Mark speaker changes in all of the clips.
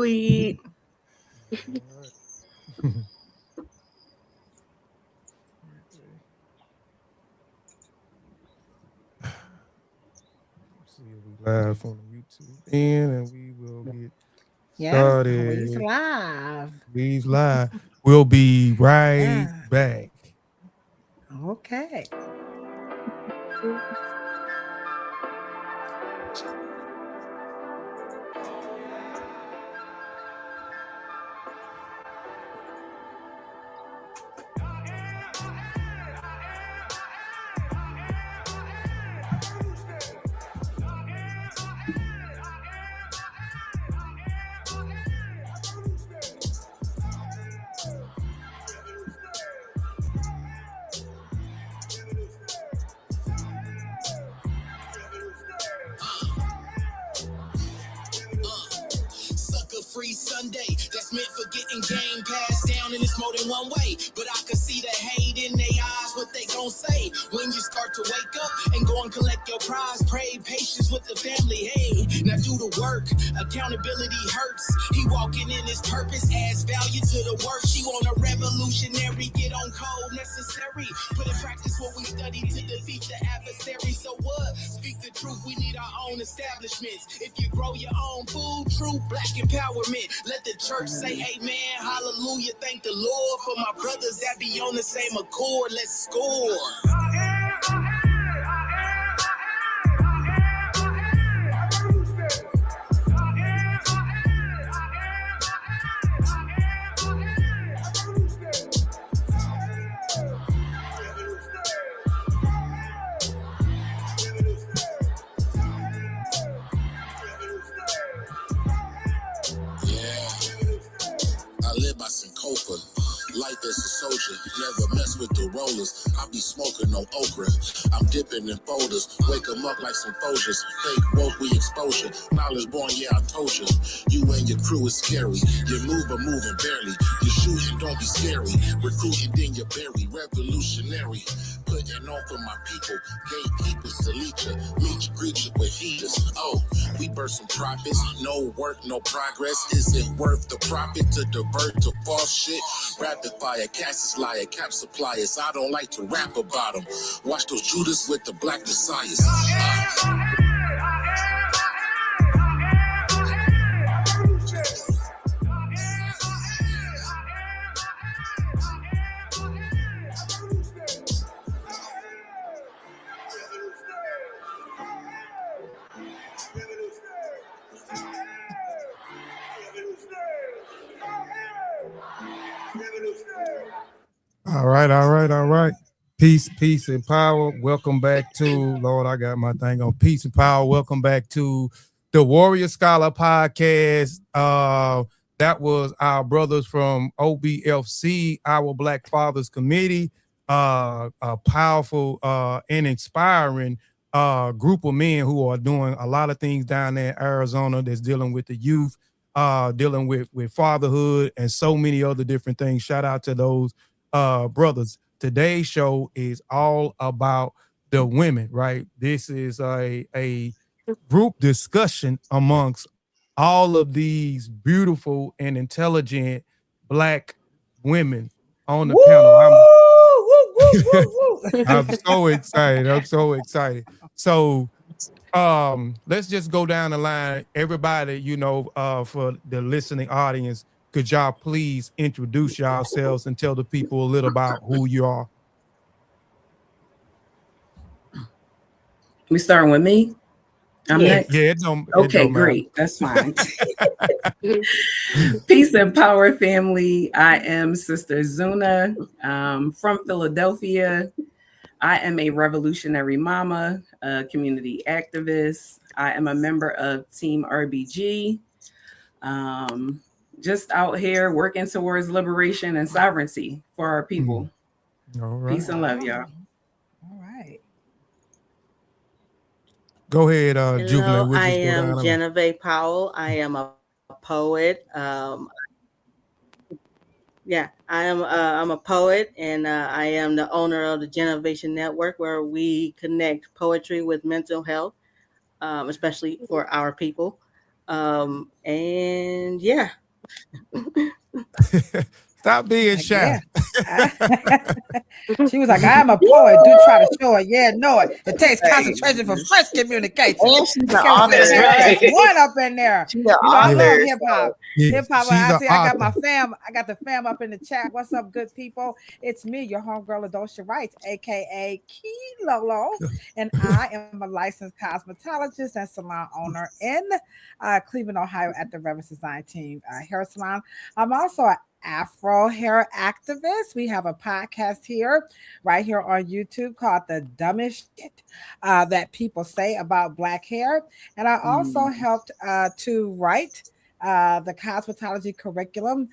Speaker 1: sweet.
Speaker 2: See if we live from the YouTube end, and we will get
Speaker 1: Yeah,
Speaker 2: started.
Speaker 1: We's live.
Speaker 2: We's live. We'll be right
Speaker 1: Yeah.
Speaker 2: back.
Speaker 1: Okay.
Speaker 3: Free Sunday, that's meant for getting game passed down, and it's more than one way. But I can see the hate in their eyes, what they gon' say when you start to wake up and go and collect your prize. Pray patience with the family, hey, now do the work. Accountability hurts. He walking in his purpose, adds value to the work. She want a revolutionary, get on code necessary. Put in practice what we study to defeat the adversary. So what? Speak the truth, we need our own establishments. If you grow your own food, true black empowerment. Let the church say amen, hallelujah, thank the Lord. For my brothers that be on the same accord, let's score. Live by some coca. Life as a soldier, never mess with the rollers. I be smoking no okra. I'm dipping in folders, wake 'em up like some Folgers. Fake woke, we exposure. Knowledge born, yeah, I told you. You and your crew is scary. You move but moving barely. You shooting, don't be scary. Recruiting, then you bury. Revolutionary. Putting on for my people. Gatekeepers to leech ya. Meet you, greet you with heaters. Oh, we burst some profits. No work, no progress. Is it worth the profit to divert to false shit? Rapid fire, Cassius liar, cap suppliers. I don't like to rap about them. Watch those Judas with the black messiahs.
Speaker 2: All right. Peace, and power. Welcome back to, Lord, I got my thing on. Peace and power. Welcome back to the Warrior Scholar Podcast. That was our brothers from OBFC, our Black Fathers Committee. A powerful and inspiring group of men who are doing a lot of things down there in Arizona that's dealing with the youth, dealing with fatherhood, and so many other different things. Shout out to those brothers. Today's show is all about the women, right? This is a group discussion amongst all of these beautiful and intelligent Black women on the panel. I'm so excited. So let's just go down the line. Everybody, for the listening audience, could y'all please introduce yourselves and tell the people a little about who you are?
Speaker 4: We starting with me? I'm next.
Speaker 2: Yeah,
Speaker 4: okay, great. That's fine. Peace and power, family. I am Sister Zuna from Philadelphia. I am a revolutionary mama, a community activist. I am a member of Team RBG. Just out here working towards liberation and sovereignty for our people.
Speaker 2: All right.
Speaker 4: Peace and love, y'all.
Speaker 1: All right.
Speaker 2: Go ahead,
Speaker 5: Hello,
Speaker 2: Jubilee.
Speaker 5: I am Genevieve Powell. I am a poet. I'm a poet, and I am the owner of the Genovation Network, where we connect poetry with mental health, especially for our people. And yeah.
Speaker 2: Stop being
Speaker 1: Like,
Speaker 2: shy.
Speaker 1: She was like, I am a poet. Do try to show it. Yeah, know it. It takes concentration for fresh communication.
Speaker 5: And she's an
Speaker 1: Okay,
Speaker 5: author.
Speaker 1: there's one up in there.
Speaker 5: She's an
Speaker 1: You know, I love
Speaker 5: author.
Speaker 1: hip hop.
Speaker 2: Yeah,
Speaker 1: Hip hop.
Speaker 2: she's
Speaker 1: I
Speaker 2: an
Speaker 1: see. I got my
Speaker 2: author.
Speaker 1: fam. I got the fam up in the chat. What's up, good people? It's me, your homegirl Adosha Wright, aka Key Lolo, and I am a licensed cosmetologist and salon owner in Cleveland, Ohio, at the Reverence Design Team Hair Salon. I'm also an Afro hair activist. We have a podcast here, right here on YouTube, called The Dumbest Shit That People Say About Black Hair. And I also helped to write the cosmetology curriculum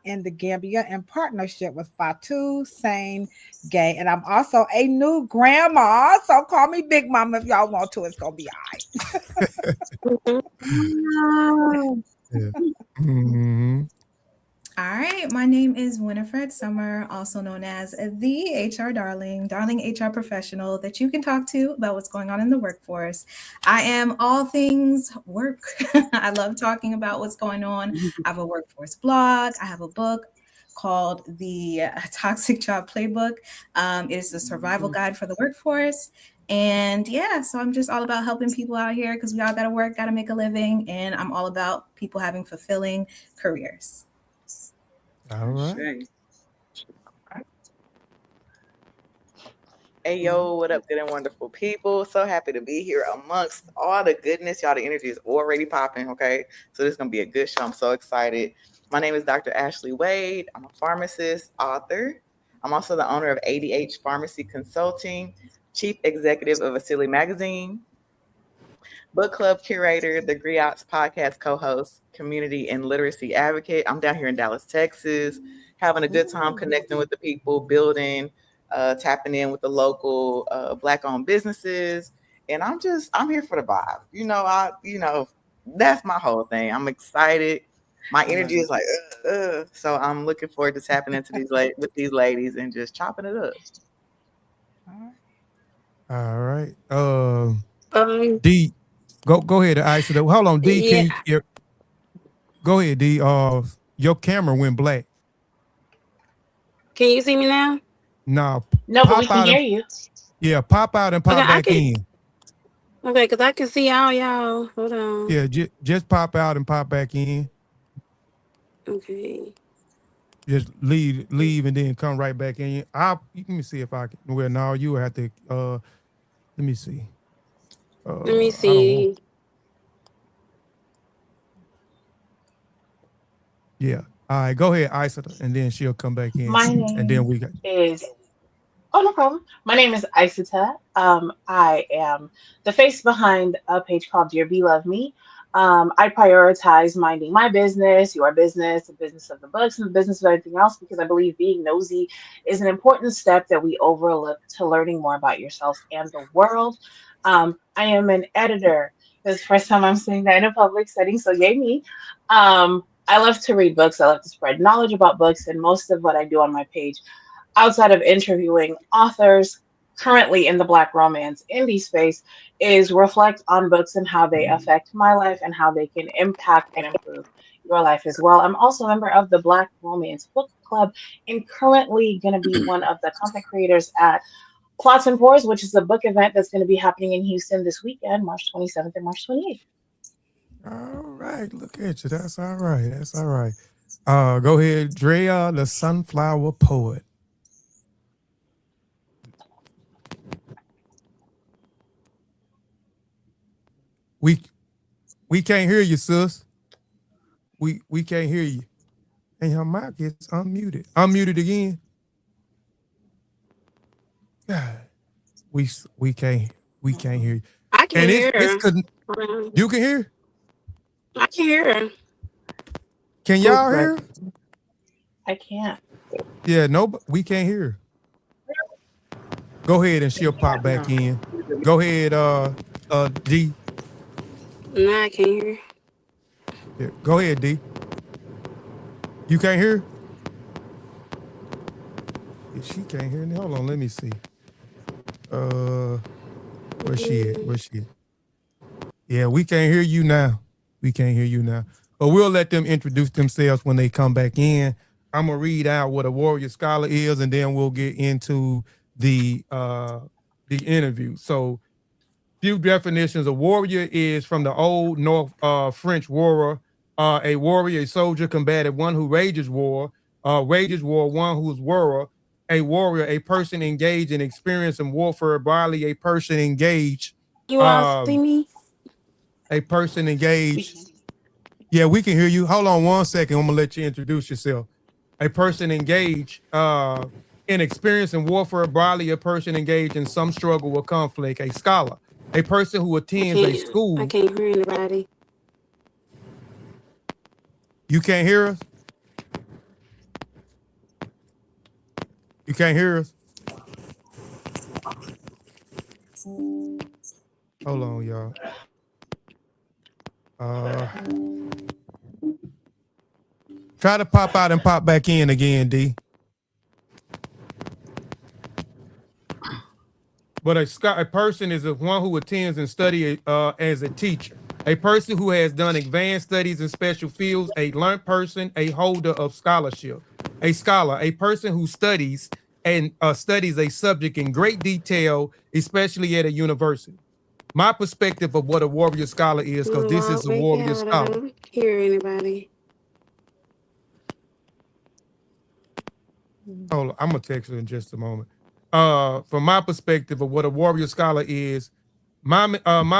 Speaker 1: in the Gambia in partnership with Fatu Sane Gay. And I'm also a new grandma, so call me Big Mama if y'all want to. It's gonna be all right.
Speaker 2: Yeah. Mhm.
Speaker 6: All right, my name is Winifred Summer, also known as the HR darling HR professional that you can talk to about what's going on in the workforce. I am all things work. I love talking about what's going on. I have a workforce blog. I have a book called The Toxic Job Playbook. It is a survival guide for the workforce. And yeah, so I'm just all about helping people out here because we all got to work, got to make a living. And I'm all about people having fulfilling careers.
Speaker 2: All right.
Speaker 7: Hey, yo, what up, good and wonderful people? So happy to be here amongst all the goodness. Y'all, the energy is already popping, okay? So this is going to be a good show. I'm so excited. My name is Dr. Ashley Wade. I'm a pharmacist, author. I'm also the owner of ADH Pharmacy Consulting, chief executive of Vasili Magazine, book club curator, the Griots podcast co-host, community and literacy advocate. I'm down here in Dallas, Texas, having a good time connecting with the people, building, tapping in with the local Black-owned businesses. And I'm here for the vibe. That's my whole thing. I'm excited. My energy is like, so I'm looking forward to tapping into with these ladies and just chopping it up.
Speaker 2: All right. D, go ahead, Isa. Hold on, D.
Speaker 8: Yeah.
Speaker 2: Can you go ahead, D? Your camera went black.
Speaker 8: Can you see me now?
Speaker 2: No,
Speaker 9: but we can hear you.
Speaker 2: Yeah, pop out and pop back in.
Speaker 8: Okay, because I can see all y'all. Hold on.
Speaker 2: Yeah, just pop out and pop back in.
Speaker 8: Okay.
Speaker 2: Just leave and then come right back in. Let me see if I can. Well, no, you have to. Let me see.
Speaker 8: Let me see.
Speaker 2: Yeah. All right, go ahead, Isa, and then she'll come back in.
Speaker 9: My name
Speaker 2: and then we got
Speaker 9: no problem. My name is Isata. I am the face behind a page called Dear Be Love Me. I prioritize minding my business, your business, the business of the books, and the business of everything else because I believe being nosy is an important step that we overlook to learning more about yourself and the world. I am an editor. This is the first time I'm saying that in a public setting, so yay me. I love to read books. I love to spread knowledge about books, and most of what I do on my page, outside of interviewing authors currently in the Black romance indie space, is reflect on books and how they affect my life and how they can impact and improve your life as well. I'm also a member of the Black Romance Book Club and currently going to be one of the content creators at Plots and Pours, which is a book event that's going to be happening in Houston this weekend, March 27th and March 28th.
Speaker 2: All right, look at you. That's all right. That's all right. Go ahead, Drea, the Sunflower Poet. We can't hear you, sis. We can't hear you. And your mic is unmuted. Unmuted again. God, we can't hear you.
Speaker 8: I can
Speaker 2: and
Speaker 8: hear.
Speaker 2: You can hear?
Speaker 8: I can hear.
Speaker 2: Can y'all hear?
Speaker 9: I can't.
Speaker 2: Yeah, no, we can't hear. Go ahead and she'll pop back in. Go ahead, D.
Speaker 8: No, I can't hear.
Speaker 2: Yeah, go ahead, D. You can't hear? Yeah, she can't hear me. Hold on, let me see. Where's she at? Yeah, we can't hear you now. We can't hear you now. But we'll let them introduce themselves when they come back in. I'm gonna read out what a warrior scholar is, and then we'll get into the interview. So, few definitions. A warrior is from the old North French warrior. A warrior, a soldier, combative, one who wages war. Wages war, one who's warrior. A warrior, a person engaged in experience in warfare. Broadly, a person engaged.
Speaker 8: You all see me?
Speaker 2: A person engaged. Yeah, we can hear you. Hold on 1 second. I'm gonna let you introduce yourself. A person engaged in experience in warfare. Broadly, a person engaged in some struggle or conflict. A scholar, a person who attends a school.
Speaker 8: I can't hear anybody.
Speaker 2: You can't hear us? You can't hear us? Hold on, y'all. Try to pop out and pop back in again, D. But a person is one who attends and studies as a teacher. A person who has done advanced studies in special fields. A learned person, a holder of scholarship. A scholar, a person who studies and studies a subject in great detail, especially at a university. My perspective of what a warrior scholar is, because this is a warrior scholar.
Speaker 8: I don't hear anybody.
Speaker 2: Hold on, I'm gonna text her in just a moment. From my perspective of what a warrior scholar is, my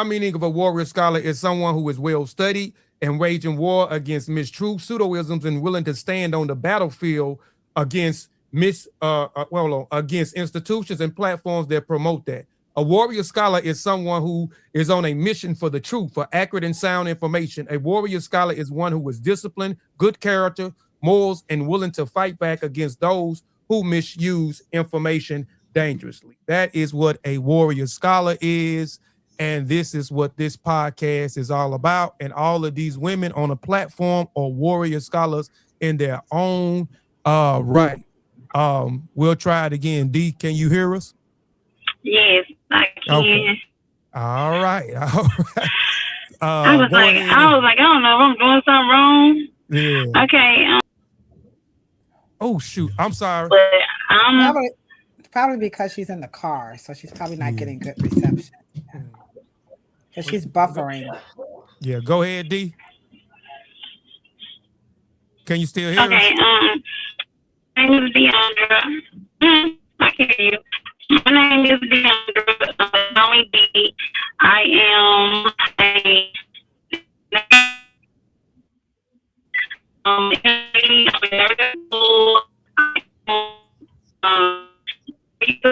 Speaker 2: meaning of a warrior scholar is someone who is well studied and waging war against mistruth, pseudoisms, and willing to stand on the battlefield against against institutions and platforms that promote that. A warrior scholar is someone who is on a mission for the truth, for accurate and sound information. A warrior scholar is one who is disciplined, good character, morals, and willing to fight back against those who misuse information dangerously. That is what a warrior scholar is. And this is what this podcast is all about. And all of these women on a platform are warrior scholars in their own right. We'll try it again. D, can you hear us?
Speaker 10: Yes, I can.
Speaker 2: Okay. All right. All right.
Speaker 10: I was like, I don't know if I'm doing something wrong.
Speaker 2: Yeah.
Speaker 10: Okay.
Speaker 2: Oh shoot, I'm sorry.
Speaker 10: But
Speaker 1: probably because she's in the car, so she's probably not getting good reception. Because she's buffering.
Speaker 2: Yeah, go ahead, D. Can you still hear us?
Speaker 10: Okay. My name is Deandra. I can hear you. My name is Deandra. D. I am a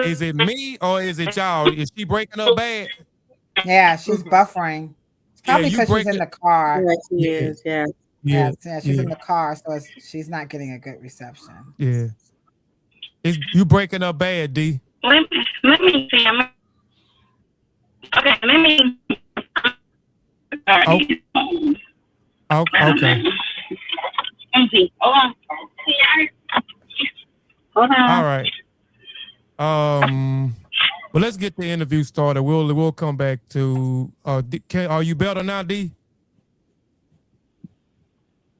Speaker 2: Is it me or is it y'all? Is she breaking up bad?
Speaker 1: Yeah, she's buffering. It's probably because she's in the car.
Speaker 5: Yeah, she is. Yeah.
Speaker 1: Yeah, she's in the car, so she's not getting a good reception.
Speaker 2: Yeah. You breaking up bad, D.
Speaker 10: Let me see. Okay, let me.
Speaker 2: Okay.
Speaker 10: Let me see. Hold on. Hold on.
Speaker 2: All right. Well, let's get the interview started. We'll come back to. Are you better now, D?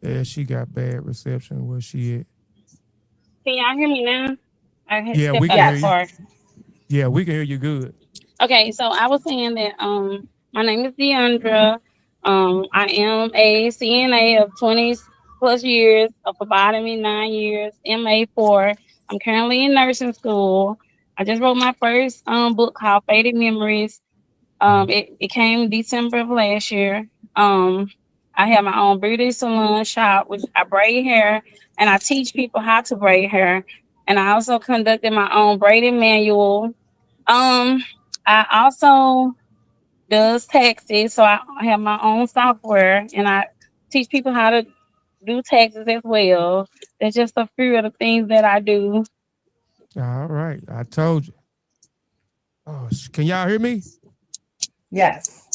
Speaker 2: Yeah, she got bad reception. Where she at?
Speaker 10: Can y'all hear me now?
Speaker 2: Yeah, we can hear you. Yeah, we can hear you good.
Speaker 10: Okay, so I was saying that my name is Deandra. I am a CNA of 20 plus years, of phlebotomy 9 years, MA 4. I'm currently in nursing school. I just wrote my first book called Faded Memories. It came December of last year. I have my own beauty salon shop, which I braid hair, and I teach people how to braid hair. And I also conducted my own braiding manual. I also does taxes, so I have my own software, and I teach people how to do taxes as well. That's just a few of the things that I do.
Speaker 2: All right, I told you. Oh, can y'all hear me?
Speaker 1: Yes.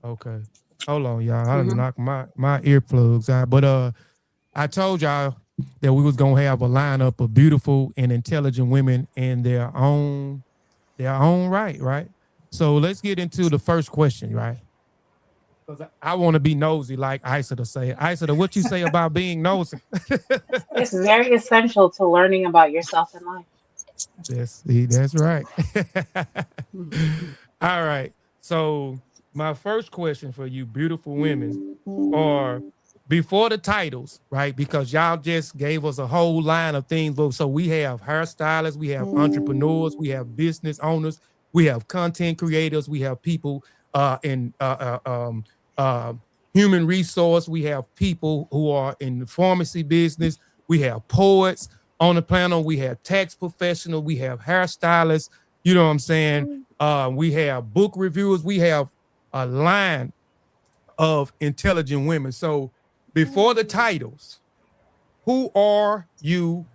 Speaker 2: Okay. Hold on, y'all. I done knocked my earplugs out. But I told y'all that we was gonna have a lineup of beautiful and intelligent women in their own right? So let's get into the first question, right? Because I want to be nosy like Isata say. Isata, what you say about being nosy?
Speaker 9: It's very essential to learning about yourself in life.
Speaker 2: That's right. All right. So my first question for you, beautiful women, are before the titles, right? Because y'all just gave us a whole line of things. So we have hairstylists, we have entrepreneurs, we have business owners, we have content creators, we have people in human resource, we have people who are in the pharmacy business, we have poets on the panel, we have tax professionals, we have hairstylists, you know what I'm saying? We have book reviewers, we have a line of intelligent women. So before the titles, who are you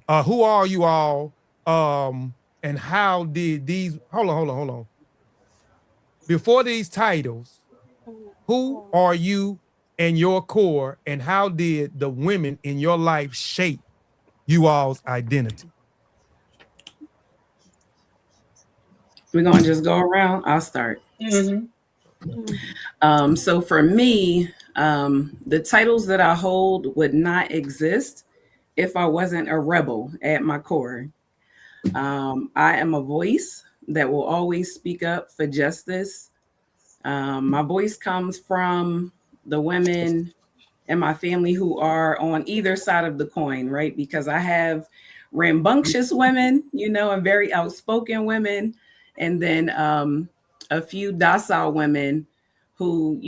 Speaker 2: all? And how did these hold on. Before these titles, who are you and your core, and how did the women in your life shape you all's identity?
Speaker 4: We're gonna just go around. I'll start. So for me, the titles that I hold would not exist if I wasn't a rebel at my core. I am a voice that will always speak up for justice. My voice comes from the women in my family who are on either side of the coin, right? Because I have rambunctious women, and very outspoken women, and then a few docile women who,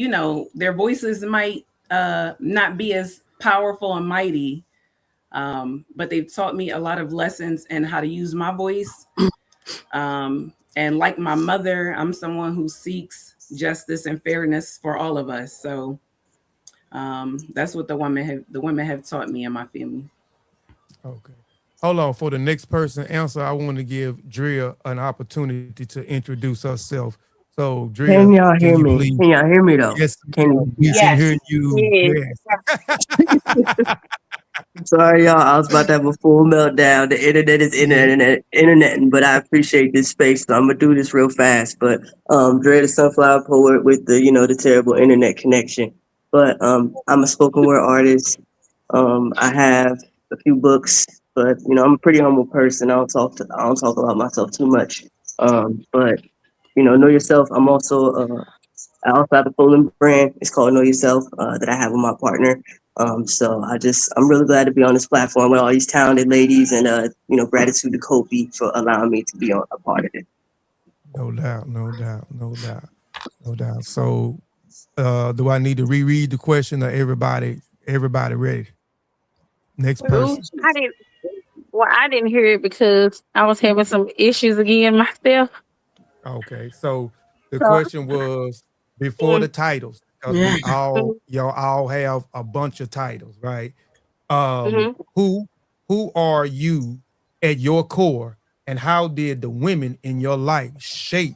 Speaker 4: their voices might not be as powerful and mighty, but they've taught me a lot of lessons in how to use my voice. And like my mother, I'm someone who seeks justice and fairness for all of us. So that's what the women have taught me in my family.
Speaker 2: Okay. Hold on. For the next person answer, I want to give Drea an opportunity to introduce herself. So, Drea,
Speaker 11: can y'all hear me? Please? Can y'all hear me though?
Speaker 2: Yes,
Speaker 11: can
Speaker 2: can hear you.
Speaker 11: Yes. Sorry, y'all. I was about to have a full meltdown. The internet is internet, but I appreciate this space, so I'm gonna do this real fast. But Dre the Sunflower Poet with the terrible internet connection. But I'm a spoken word artist. I have a few books, but I'm a pretty humble person. I don't talk about myself too much. But know yourself. I also have a clothing brand. It's called Know Yourself that I have with my partner. So I'm really glad to be on this platform with all these talented ladies, and gratitude to Kobe for allowing me to be a part of it.
Speaker 2: No doubt. So do I need to reread the question, or everybody ready? Next person.
Speaker 10: I didn't hear it because I was having some issues again myself.
Speaker 2: Okay, so the question was before the titles, because y'all all have a bunch of titles, right? Who are you at your core, and how did the women in your life shape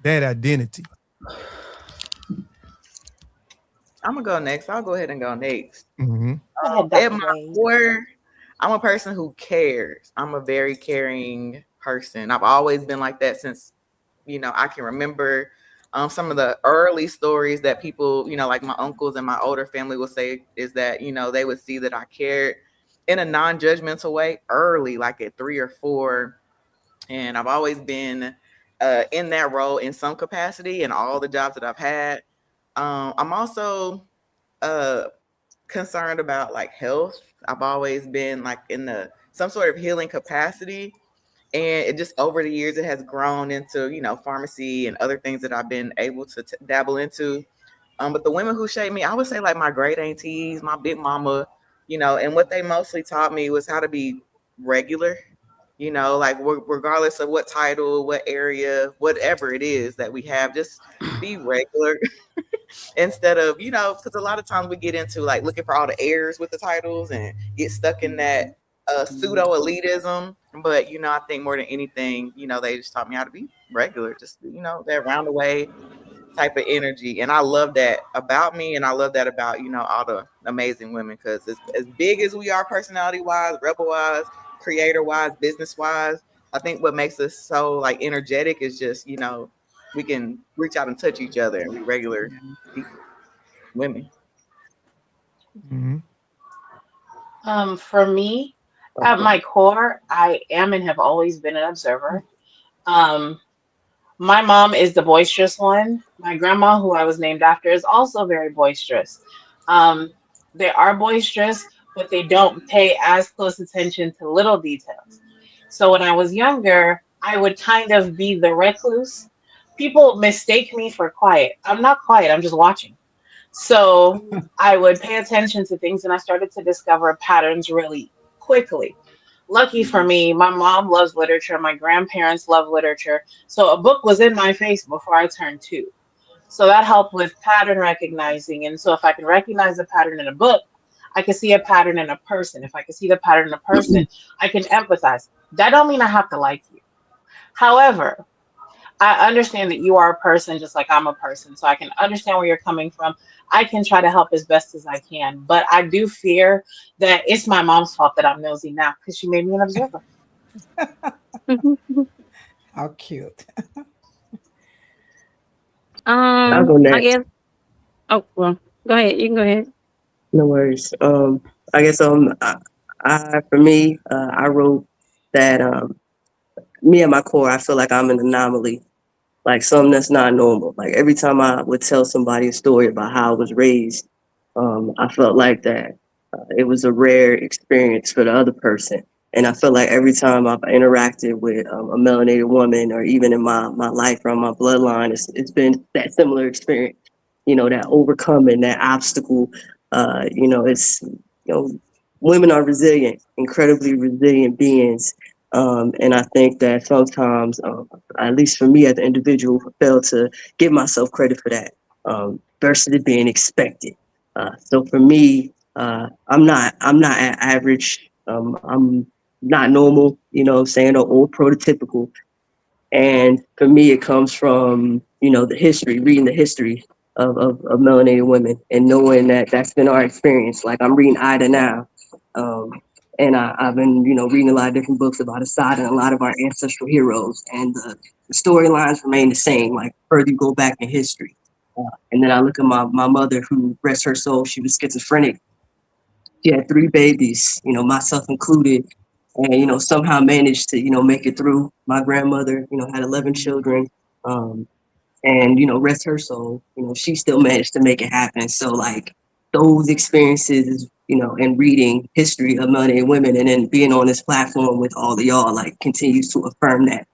Speaker 2: that identity?
Speaker 7: I'm gonna go next. I'll go ahead and go next.
Speaker 9: At
Speaker 7: my core, I'm a person who cares. I'm a very caring person. I've always been like that since I can remember. Some of the early stories that people, like my uncles and my older family will say is that, they would see that I cared in a non-judgmental way early, like at 3 or 4. And I've always been in that role in some capacity in all the jobs that I've had. I'm also concerned about like health. I've always been like in some sort of healing capacity. And it just over the years, it has grown into, pharmacy and other things that I've been able to dabble into. But the women who shaped me, I would say like my great aunties, my big mama, and what they mostly taught me was how to be regular, like regardless of what title, what area, whatever it is that we have, just be regular instead of, because a lot of times we get into like looking for all the airs with the titles and get stuck in that pseudo elitism. But I think more than anything, they just taught me how to be regular, just that roundaway type of energy. And I love that about me, and I love that about all the amazing women, because as big as we are personality wise, rebel wise, creator wise, business wise, I think what makes us so like energetic is just we can reach out and touch each other and be regular people. women.
Speaker 2: Mhm.
Speaker 9: For me, at my core, I am and have always been an observer. Um, my mom is the boisterous one. My grandma, who I was named after, is also very boisterous. Um, they are boisterous, but they don't pay as close attention to little details. So when I was younger, I would kind of be the recluse. People mistake me for quiet. I'm not quiet, I'm just watching. So I would pay attention to things and I started to discover patterns really quickly. Lucky for me, my mom loves literature, my grandparents love literature. So a book was in my face before I turned 2. So that helped with pattern recognizing. And so if I can recognize a pattern in a book, I can see a pattern in a person. If I can see the pattern in a person, I can empathize. That don't mean I have to like you. However, I understand that you are a person just like I'm a person. So I can understand where you're coming from. I can try to help as best as I can. But I do fear that it's my mom's fault that I'm nosy now because she made me an observer.
Speaker 1: How cute.
Speaker 11: I'll go
Speaker 10: I
Speaker 11: next.
Speaker 10: guess. Oh well, go ahead. You can go ahead.
Speaker 11: No worries. I guess I for me, I wrote that me at my core, I feel like I'm an anomaly, like something that's not normal. Like every time I would tell somebody a story about how I was raised, I felt like that it was a rare experience for the other person. And I feel like every time I've interacted with a melanated woman, or even in my life or my bloodline, it's been that similar experience. You know, that overcoming that obstacle. It's women are resilient, incredibly resilient beings. And I think that sometimes, at least for me as an individual, I fail to give myself credit for that versus it being expected. So for me, I'm not average. I'm not normal, or prototypical. And for me, it comes from, the history, reading the history of melanated women and knowing that that's been our experience. Like I'm reading Ida now. And I've been, reading a lot of different books about Assad and a lot of our ancestral heroes. And the storylines remain the same, like further you go back in history. And then I look at my mother, who, rest her soul, she was schizophrenic. She had 3 babies, myself included, and, somehow managed to, make it through. My grandmother, had 11 children. And, rest her soul, she still managed to make it happen. So like those experiences, and reading history of melanated women and then being on this platform with all of y'all, like continues to affirm that,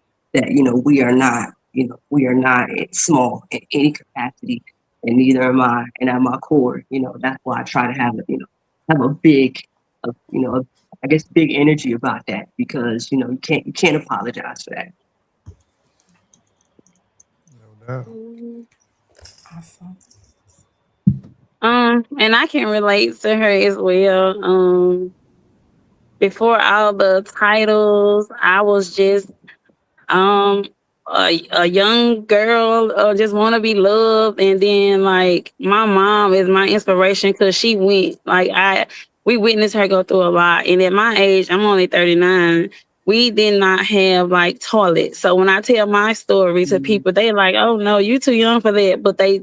Speaker 11: we are not, we are not small in any capacity, and neither am I. And at my core, that's why I try to have a big, I guess big energy about that, because, you can't apologize for that.
Speaker 1: Awesome.
Speaker 10: And I can relate to her as well. Before all the titles, I was just a young girl, just want to be loved. And then like my mom is my inspiration because she went we witnessed her go through a lot. And at my age, I'm only 39. We did not have like toilets. So when I tell my story to people, they like, oh no, you too young for that. But they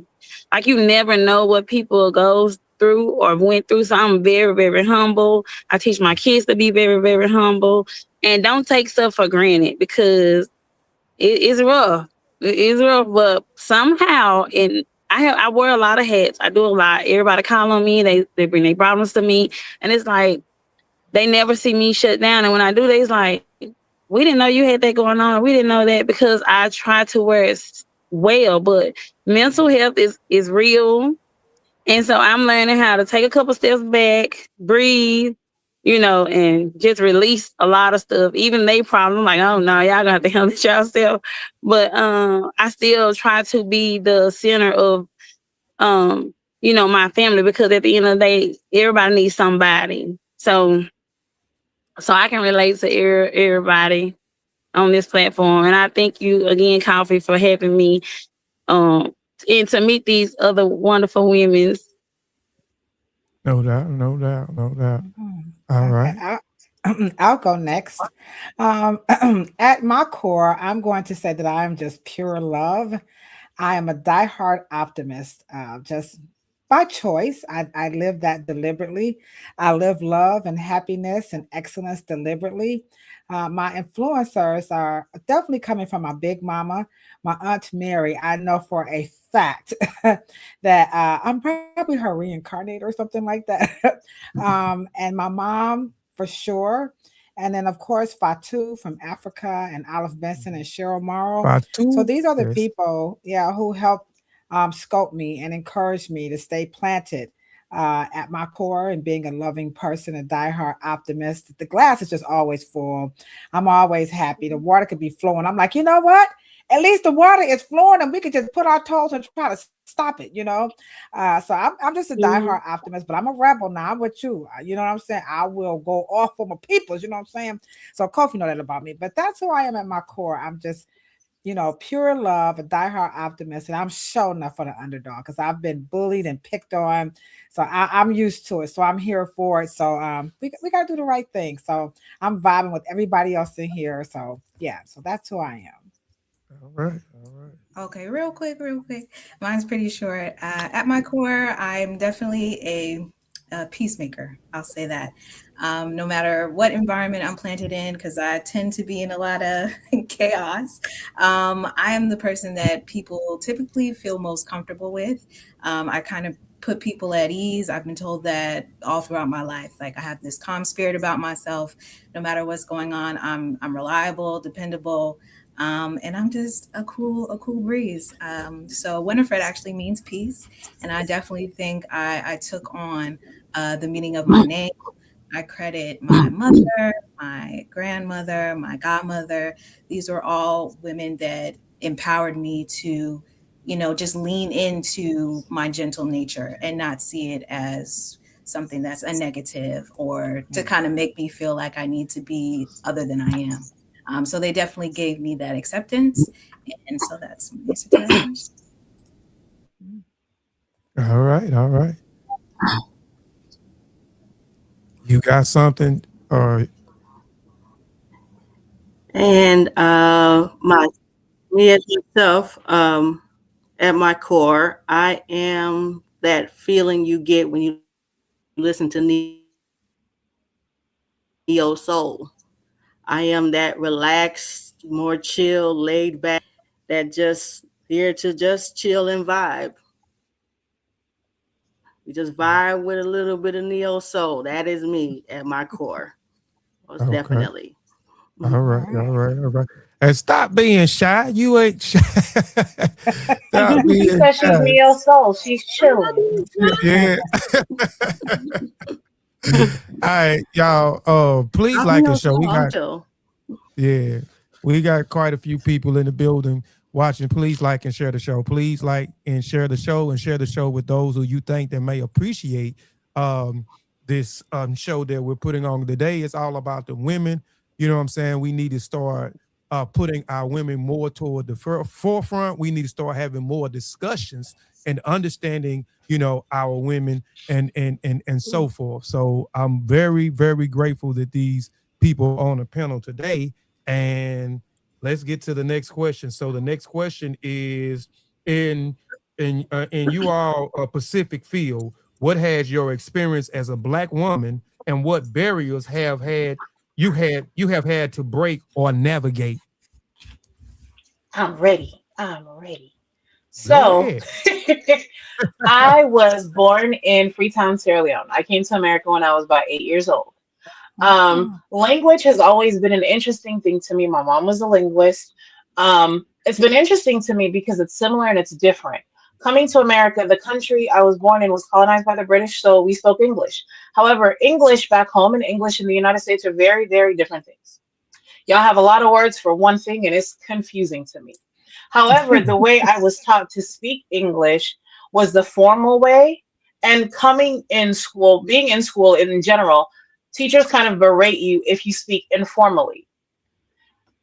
Speaker 10: like, you never know what people goes through or went through. So I'm very, very humble. I teach my kids to be very, very humble and don't take stuff for granted, because it's rough. It's rough, but somehow, and I wear a lot of hats. I do a lot. Everybody call on me. They bring their problems to me, and it's like they never see me shut down. And when I do, they's like, we didn't know you had that going on. We didn't know that, because I try to wear it well. But mental health is real, and so I'm learning how to take a couple steps back, breathe, and just release a lot of stuff. Even they problem, like, oh no, y'all gonna have to handle it yourself. But I still try to be the center of my family, because at the end of the day, everybody needs somebody. So I can relate to everybody on this platform. And I thank you again, Coffee, for having me and to meet these other wonderful women.
Speaker 2: No doubt, no doubt, no doubt. All right.
Speaker 1: I'll go next. At my core, I'm going to say that I am just pure love. I am a diehard optimist, just by choice. I live that deliberately. I live love and happiness and excellence deliberately. My influencers are definitely coming from my big mama, my Aunt Mary. I know for a fact that I'm probably her reincarnator or something like that. And my mom for sure. And then, of course, Fatu from Africa and Olive Benson and Cheryl Morrow. So
Speaker 2: Fatu,
Speaker 1: these are the
Speaker 2: yes.
Speaker 1: people, yeah, who help scope me and encourage me to stay planted at my core and being a loving person, a diehard optimist. The glass is just always full. I'm always happy. The water could be flowing. I'm like, you know what? At least the water is flowing and we could just put our toes and try to stop it, you know? So I'm just a diehard optimist, but I'm a rebel now. I'm with you. You know what I'm saying? I will go off for my peoples, you know what I'm saying? So Kofi know that about me, but that's who I am at my core. I'm just, you know, pure love, a diehard optimist, and I'm showing enough for the underdog because I've been bullied and picked on. So I'm used to it. So I'm here for it. So we got to do the right thing. So I'm vibing with everybody else in here. So yeah, so that's who I am.
Speaker 2: All right.
Speaker 6: Okay, real quick. Mine's pretty short. At my core, I'm definitely a peacemaker. I'll say that. No matter what environment I'm planted in, because I tend to be in a lot of chaos, I am the person that people typically feel most comfortable with. I kind of put people at ease. I've been told that all throughout my life. Like I have this calm spirit about myself. No matter what's going on, I'm reliable, dependable. And I'm just a cool breeze. So Winifred actually means peace. And I definitely think I took on the meaning of my name. I credit my mother, my grandmother, my godmother. These are all women that empowered me to, you know, just lean into my gentle nature and not see it as something that's a negative or to kind of make me feel like I need to be other than I am. So they definitely gave me that acceptance. And so that's my answer to that question.
Speaker 2: All right. You got something or
Speaker 5: And me as myself, at my core, I am that feeling you get when you listen to Neo Soul. I am that relaxed, more chill, laid back, that just here to just chill and vibe. We just vibe with a little bit of Neo Soul. That is me at my core. Most definitely.
Speaker 2: All right. And stop being shy. You ain't shy. Stop
Speaker 9: She
Speaker 2: being
Speaker 9: said she's
Speaker 2: shy.
Speaker 9: Neo Soul. She's chilling.
Speaker 2: Yeah. All right, y'all. Please like the show. We got quite a few people in the building watching. Please like and share the show. Please like and share the show and share the show with those who you think that may appreciate this show that we're putting on today. It's all about the women. You know what I'm saying? We need to start putting our women more toward the forefront. We need to start having more discussions and understanding, you know, our women and so forth. So I'm very, very grateful that these people are on the panel today. And let's get to the next question. So the next question is in you all a Pacific field, what has your experience as a Black woman and what barriers you have had to break or navigate?
Speaker 9: I'm ready. So I was born in Freetown, Sierra Leone. I came to America when I was about 8 years old. Language has always been an interesting thing to me. My mom was a linguist. It's been interesting to me because it's similar and it's different. Coming to America, the country I was born in was colonized by the British, so we spoke English. However, English back home and English in the United States are very, very different things. Y'all have a lot of words for one thing, and it's confusing to me. However, the way I was taught to speak English was the formal way. And coming in school, being in school in general, teachers kind of berate you if you speak informally.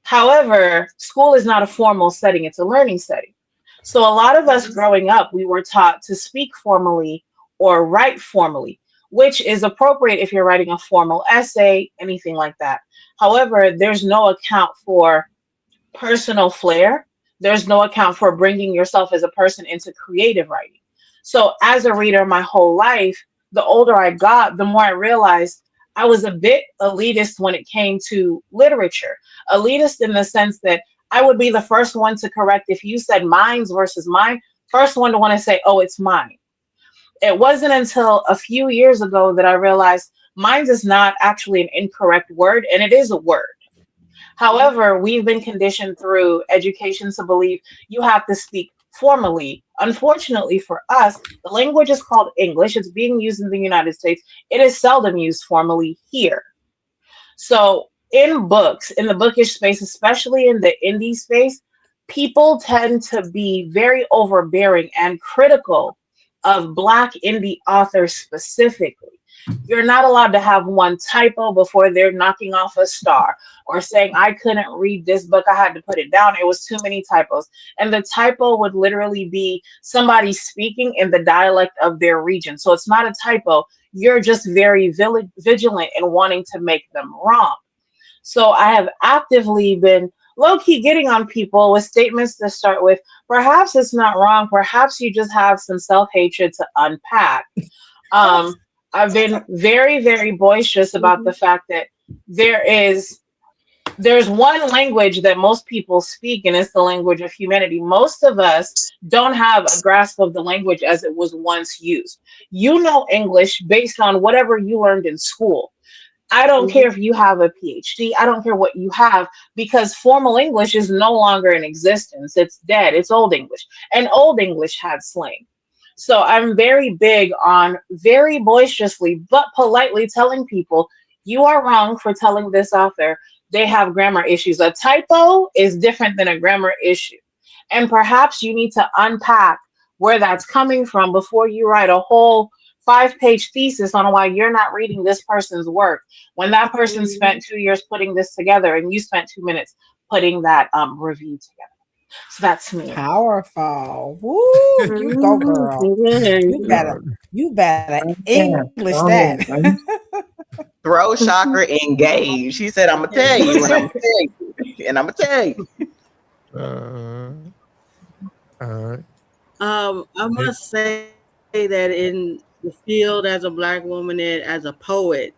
Speaker 9: However, school is not a formal setting, it's a learning setting. So a lot of us growing up, we were taught to speak formally or write formally, which is appropriate if you're writing a formal essay, anything like that. However, there's no account for personal flair. There's no account for bringing yourself as a person into creative writing. So as a reader my whole life, the older I got, the more I realized I was a bit elitist when it came to literature. Elitist in the sense that I would be the first one to correct if you said mine's versus mine, first one to want to say, oh, it's mine. It wasn't until a few years ago that I realized mine is not actually an incorrect word, and it is a word. However, we've been conditioned through education to believe you have to speak formally. Unfortunately for us, the language is called English. It's being used in the United States. It is seldom used formally here. So in books, in the bookish space, especially in the indie space, people tend to be very overbearing and critical of Black indie authors specifically. You're not allowed to have one typo before they're knocking off a star or saying, I couldn't read this book, I had to put it down. It was too many typos. And the typo would literally be somebody speaking in the dialect of their region. So it's not a typo. You're just very vigilant in wanting to make them wrong. So I have actively been low-key getting on people with statements that start with, perhaps it's not wrong, perhaps you just have some self-hatred to unpack. I've been very, very boisterous about the fact that there's one language that most people speak, and it's the language of humanity. Most of us don't have a grasp of the language as it was once used. You know English based on whatever you learned in school. I don't care if you have a PhD. I don't care what you have, because formal English is no longer in existence. It's dead. It's Old English. And Old English had slang. So I'm very big on very boisterously but politely telling people, you are wrong for telling this author they have grammar issues. A typo is different than a grammar issue. And perhaps you need to unpack where that's coming from before you write a whole 5-page thesis on why you're not reading this person's work, when that person spent 2 years putting this together and you spent 2 minutes putting that review together. So that's me.
Speaker 1: Powerful. Woo, you go, girl. You better English that.
Speaker 7: Throw chakra engage. She said, I'm gonna tell you, and I'm gonna tell you, and I'm gonna tell you.
Speaker 2: All right.
Speaker 5: I must say that in the field as a Black woman and as a poet,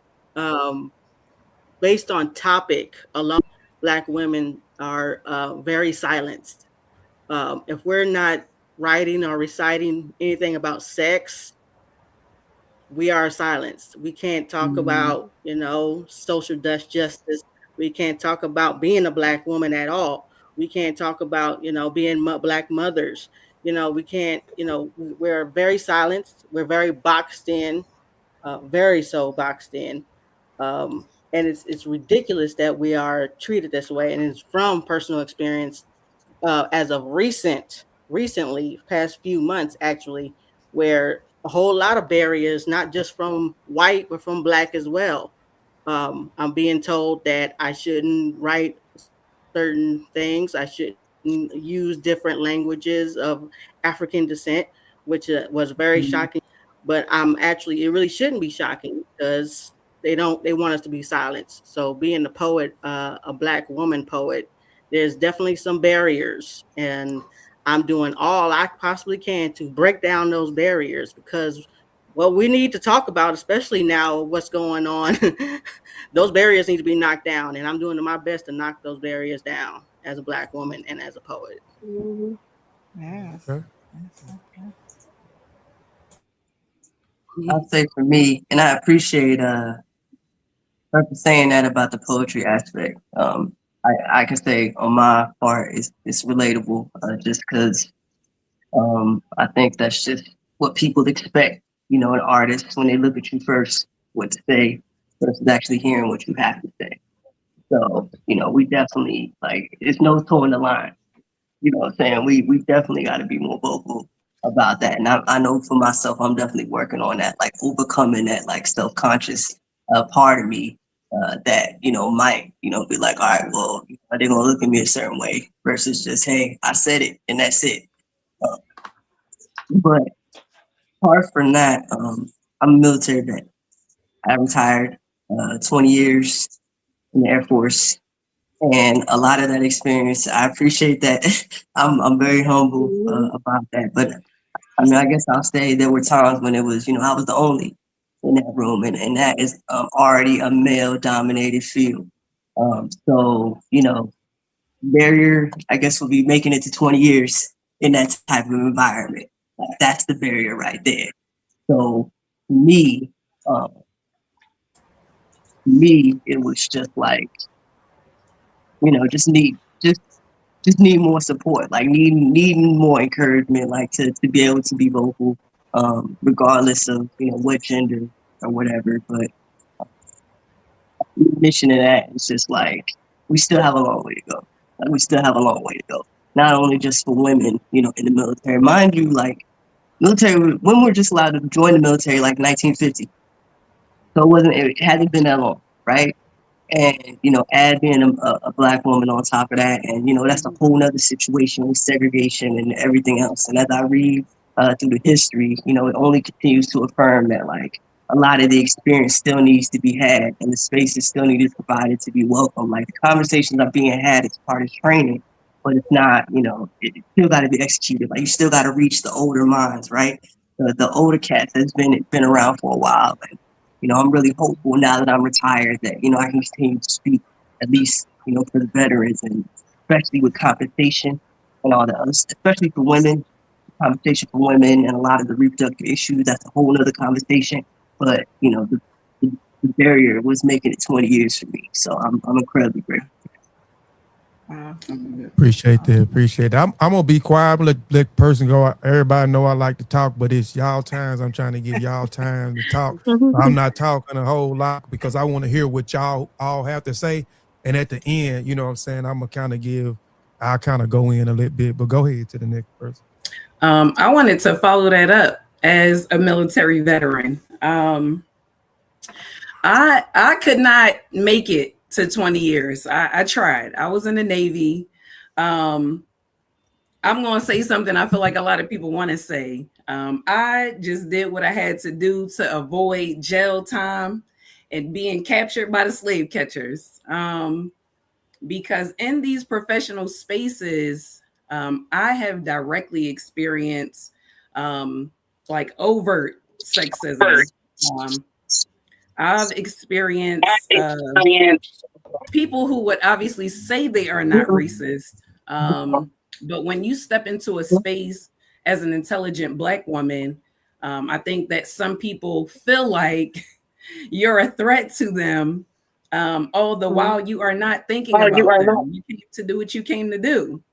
Speaker 5: based on topic, a lot of Black women are very silenced. If we're not writing or reciting anything about sex, we are silenced. We can't talk about, social justice. We can't talk about being a Black woman at all. We can't talk about, being Black mothers. We can't, we're very silenced. We're very boxed in, very so boxed in. And it's ridiculous that we are treated this way. And it's from personal experience as of recently, past few months, actually, where a whole lot of barriers, not just from white, but from Black as well. I'm being told that I shouldn't write certain things. I shouldn't use different languages of African descent, which was very shocking. But it really shouldn't be shocking, because they want us to be silenced. So being a poet, a Black woman poet, there's definitely some barriers, and I'm doing all I possibly can to break down those barriers, because what we need to talk about, especially now what's going on, those barriers need to be knocked down, and I'm doing my best to knock those barriers down as a Black woman and as a poet.
Speaker 1: Yes.
Speaker 2: Okay.
Speaker 11: I'll say for me, and I appreciate her saying that about the poetry aspect. I can say on my part, it's relatable, just because I think that's just what people expect, an artist, when they look at you first, what to say versus actually hearing what you have to say. So, we definitely, it's no towing the line. You know what I'm saying? We definitely got to be more vocal about that. And I know for myself, I'm definitely working on that, overcoming that, self-conscious part of me that, might, be like, all right, well, they're going to look at me a certain way versus just, hey, I said it and that's it. But apart from that, I'm a military vet. I retired 20 years in the Air Force. And a lot of that experience, I appreciate that. I'm very humble about that. But I mean, I guess I'll say there were times when it was, I was the only in that room, and that is already a male dominated field. So, barrier, I guess, will be making it to 20 years in that type of environment. That's the barrier right there. So uh, me, it was just like, just need more support, like needing more encouragement, like to be able to be vocal, regardless of what gender or whatever. But in addition to that, it's just like we still have a long way to go. Like we still have a long way to go. Not only just for women, in the military. Mind you, like military, women were just allowed to join the military like 1950. So it hasn't been that long, right? And add being a Black woman on top of that, and that's a whole nother situation with segregation and everything else. And as I read through the history, it only continues to affirm that like a lot of the experience still needs to be had, and the spaces still need to be provided to be welcome. Like the conversations are being had as part of training, but it's not. It still got to be executed. Like you still got to reach the older minds, right? The older cats that's been around for a while. And, I'm really hopeful now that I'm retired that, I can continue to speak at least, for the veterans, and especially with compensation and all the others, especially for women, compensation for women and a lot of the reproductive issues. That's a whole nother conversation. But, the barrier was making it 20 years for me. So I'm incredibly grateful.
Speaker 2: Appreciate that. I'm gonna be quiet. I'm gonna let person go. Everybody know I like to talk, but it's y'all times. I'm trying to give y'all time to talk. I'm not talking a whole lot because I want to hear what y'all all have to say. And at the end, you know what I'm saying, I'm gonna I'll kind of go in a little bit, but go ahead to the next person.
Speaker 4: I wanted to follow that up as a military veteran. I could not make it to 20 years. I tried. I was in the Navy. I'm going to say something I feel like a lot of people want to say. I just did what I had to do to avoid jail time and being captured by the slave catchers. Because in these professional spaces, I have directly experienced like overt sexism. I've experienced people who would obviously say they are not racist. But when you step into a space as an intelligent Black woman, I think that some people feel like you're a threat to them. All the while you are not thinking about them. You came to do what you came to do.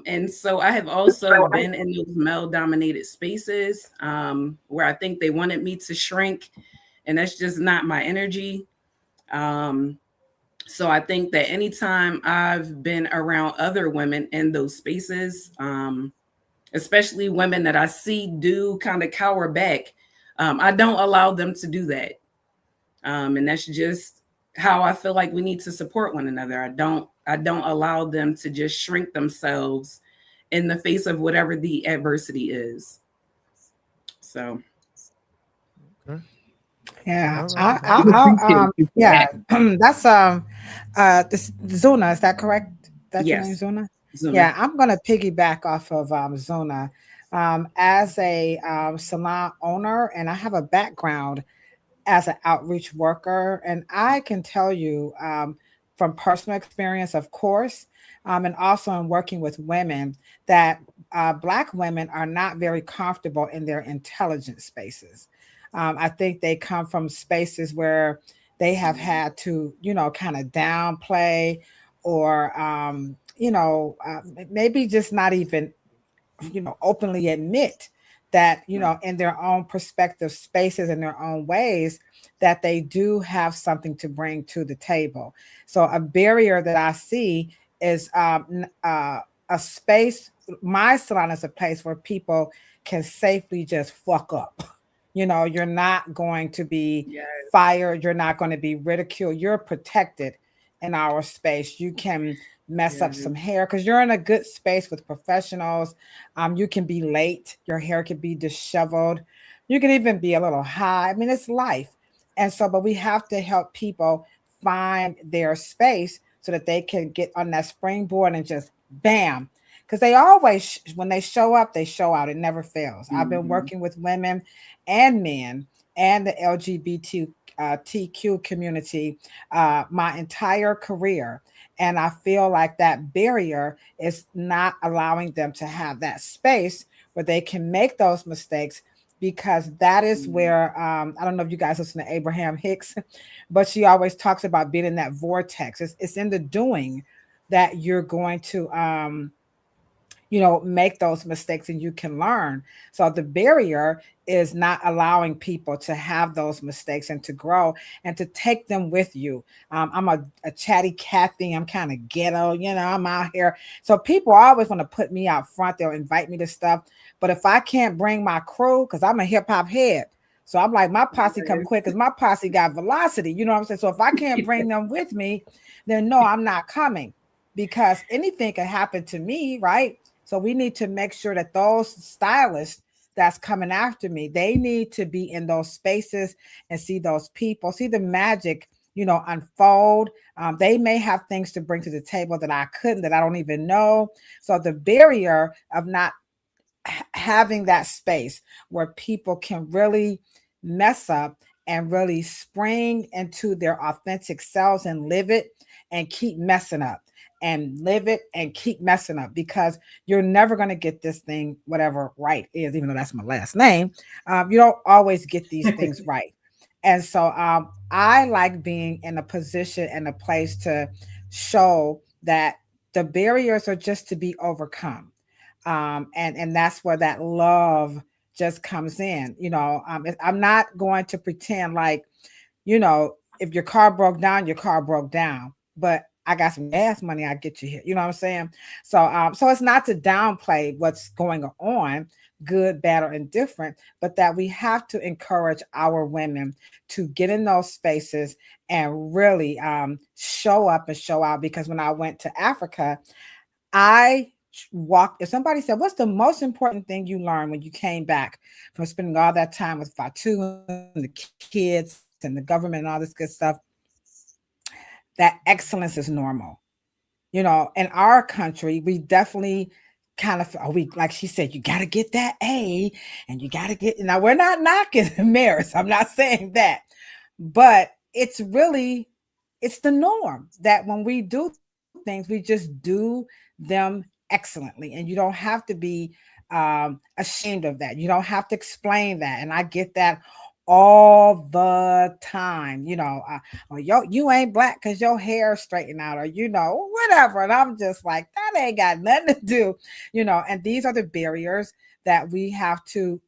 Speaker 4: And so I have also been in those male-dominated spaces where I think they wanted me to shrink, and that's just not my energy. So I think that anytime I've been around other women in those spaces, especially women that I see do kind of cower back, I don't allow them to do that. And that's just how I feel like we need to support one another. I don't allow them to just shrink themselves in the face of whatever the adversity is. So.
Speaker 2: Okay.
Speaker 1: Yeah,
Speaker 11: Right.
Speaker 1: that's this Zuna, is that correct? That's your name,
Speaker 4: Yes.
Speaker 1: Zuna?
Speaker 4: Zuna.
Speaker 1: Yeah, I'm gonna piggyback off of Zuna. As a salon owner, and I have a background as an outreach worker, and I can tell you from personal experience, of course, and also in working with women, that Black women are not very comfortable in their intelligence spaces. I think they come from spaces where they have had to, kind of downplay or, maybe just not even, openly admit that, in their own perspective spaces, in their own ways, that they do have something to bring to the table. So a barrier that I see is a space. My salon is a place where people can safely just fuck up. You're not going to be fired. You're not going to be ridiculed. You're protected in our space. You can mess up some hair because you're in a good space with professionals. You can be late. Your hair can be disheveled. You can even be a little high. I mean, it's life. And so, but we have to help people find their space so that they can get on that springboard and just bam, because they always, when they show up, they show out. It never fails. I've been working with women and men and the LGBT TQ community my entire career. And I feel like that barrier is not allowing them to have that space where they can make those mistakes, because that is where I don't know if you guys listen to Abraham Hicks, but she always talks about being in that vortex. It's in the doing that you're going to make those mistakes and you can learn. So the barrier is not allowing people to have those mistakes and to grow and to take them with you. I'm a chatty Cathy. I'm kind of ghetto, I'm out here. So people always want to put me out front. They'll invite me to stuff. But if I can't bring my crew, because I'm a hip hop head, so I'm like, my posse come quick because my posse got velocity. You know what I'm saying? So if I can't bring them with me, then no, I'm not coming, because anything can happen to me, right? So we need to make sure that those stylists that's coming after me, they need to be in those spaces and see those people, see the magic, unfold. They may have things to bring to the table that I couldn't, that I don't even know. So the barrier of not having that space where people can really mess up and really spring into their authentic selves and live it and keep messing up. And live it and keep messing up, because you're never going to get this thing, whatever right is, even though that's my last name. You don't always get these things right. And so I like being in a position and a place to show that the barriers are just to be overcome. And that's where that love just comes in. I'm not going to pretend like, if your car broke down, your car broke down. But I got some gas money, I get you here. You know what I'm saying? So it's not to downplay what's going on, good, bad, or indifferent, but that we have to encourage our women to get in those spaces and really show up and show out. Because when I went to Africa, if somebody said, what's the most important thing you learned when you came back from spending all that time with Fatu and the kids and the government and all this good stuff? That excellence is normal. In our country, we definitely kind of, like she said, you got to get that A and you got to get, now we're not knocking the merits. I'm not saying that, but it's the norm that when we do things, we just do them excellently. And you don't have to be ashamed of that. You don't have to explain that. And I get that all the time, you ain't black because your hair straightened out, or whatever. And I'm just like, that ain't got nothing to do, and these are the barriers that we have to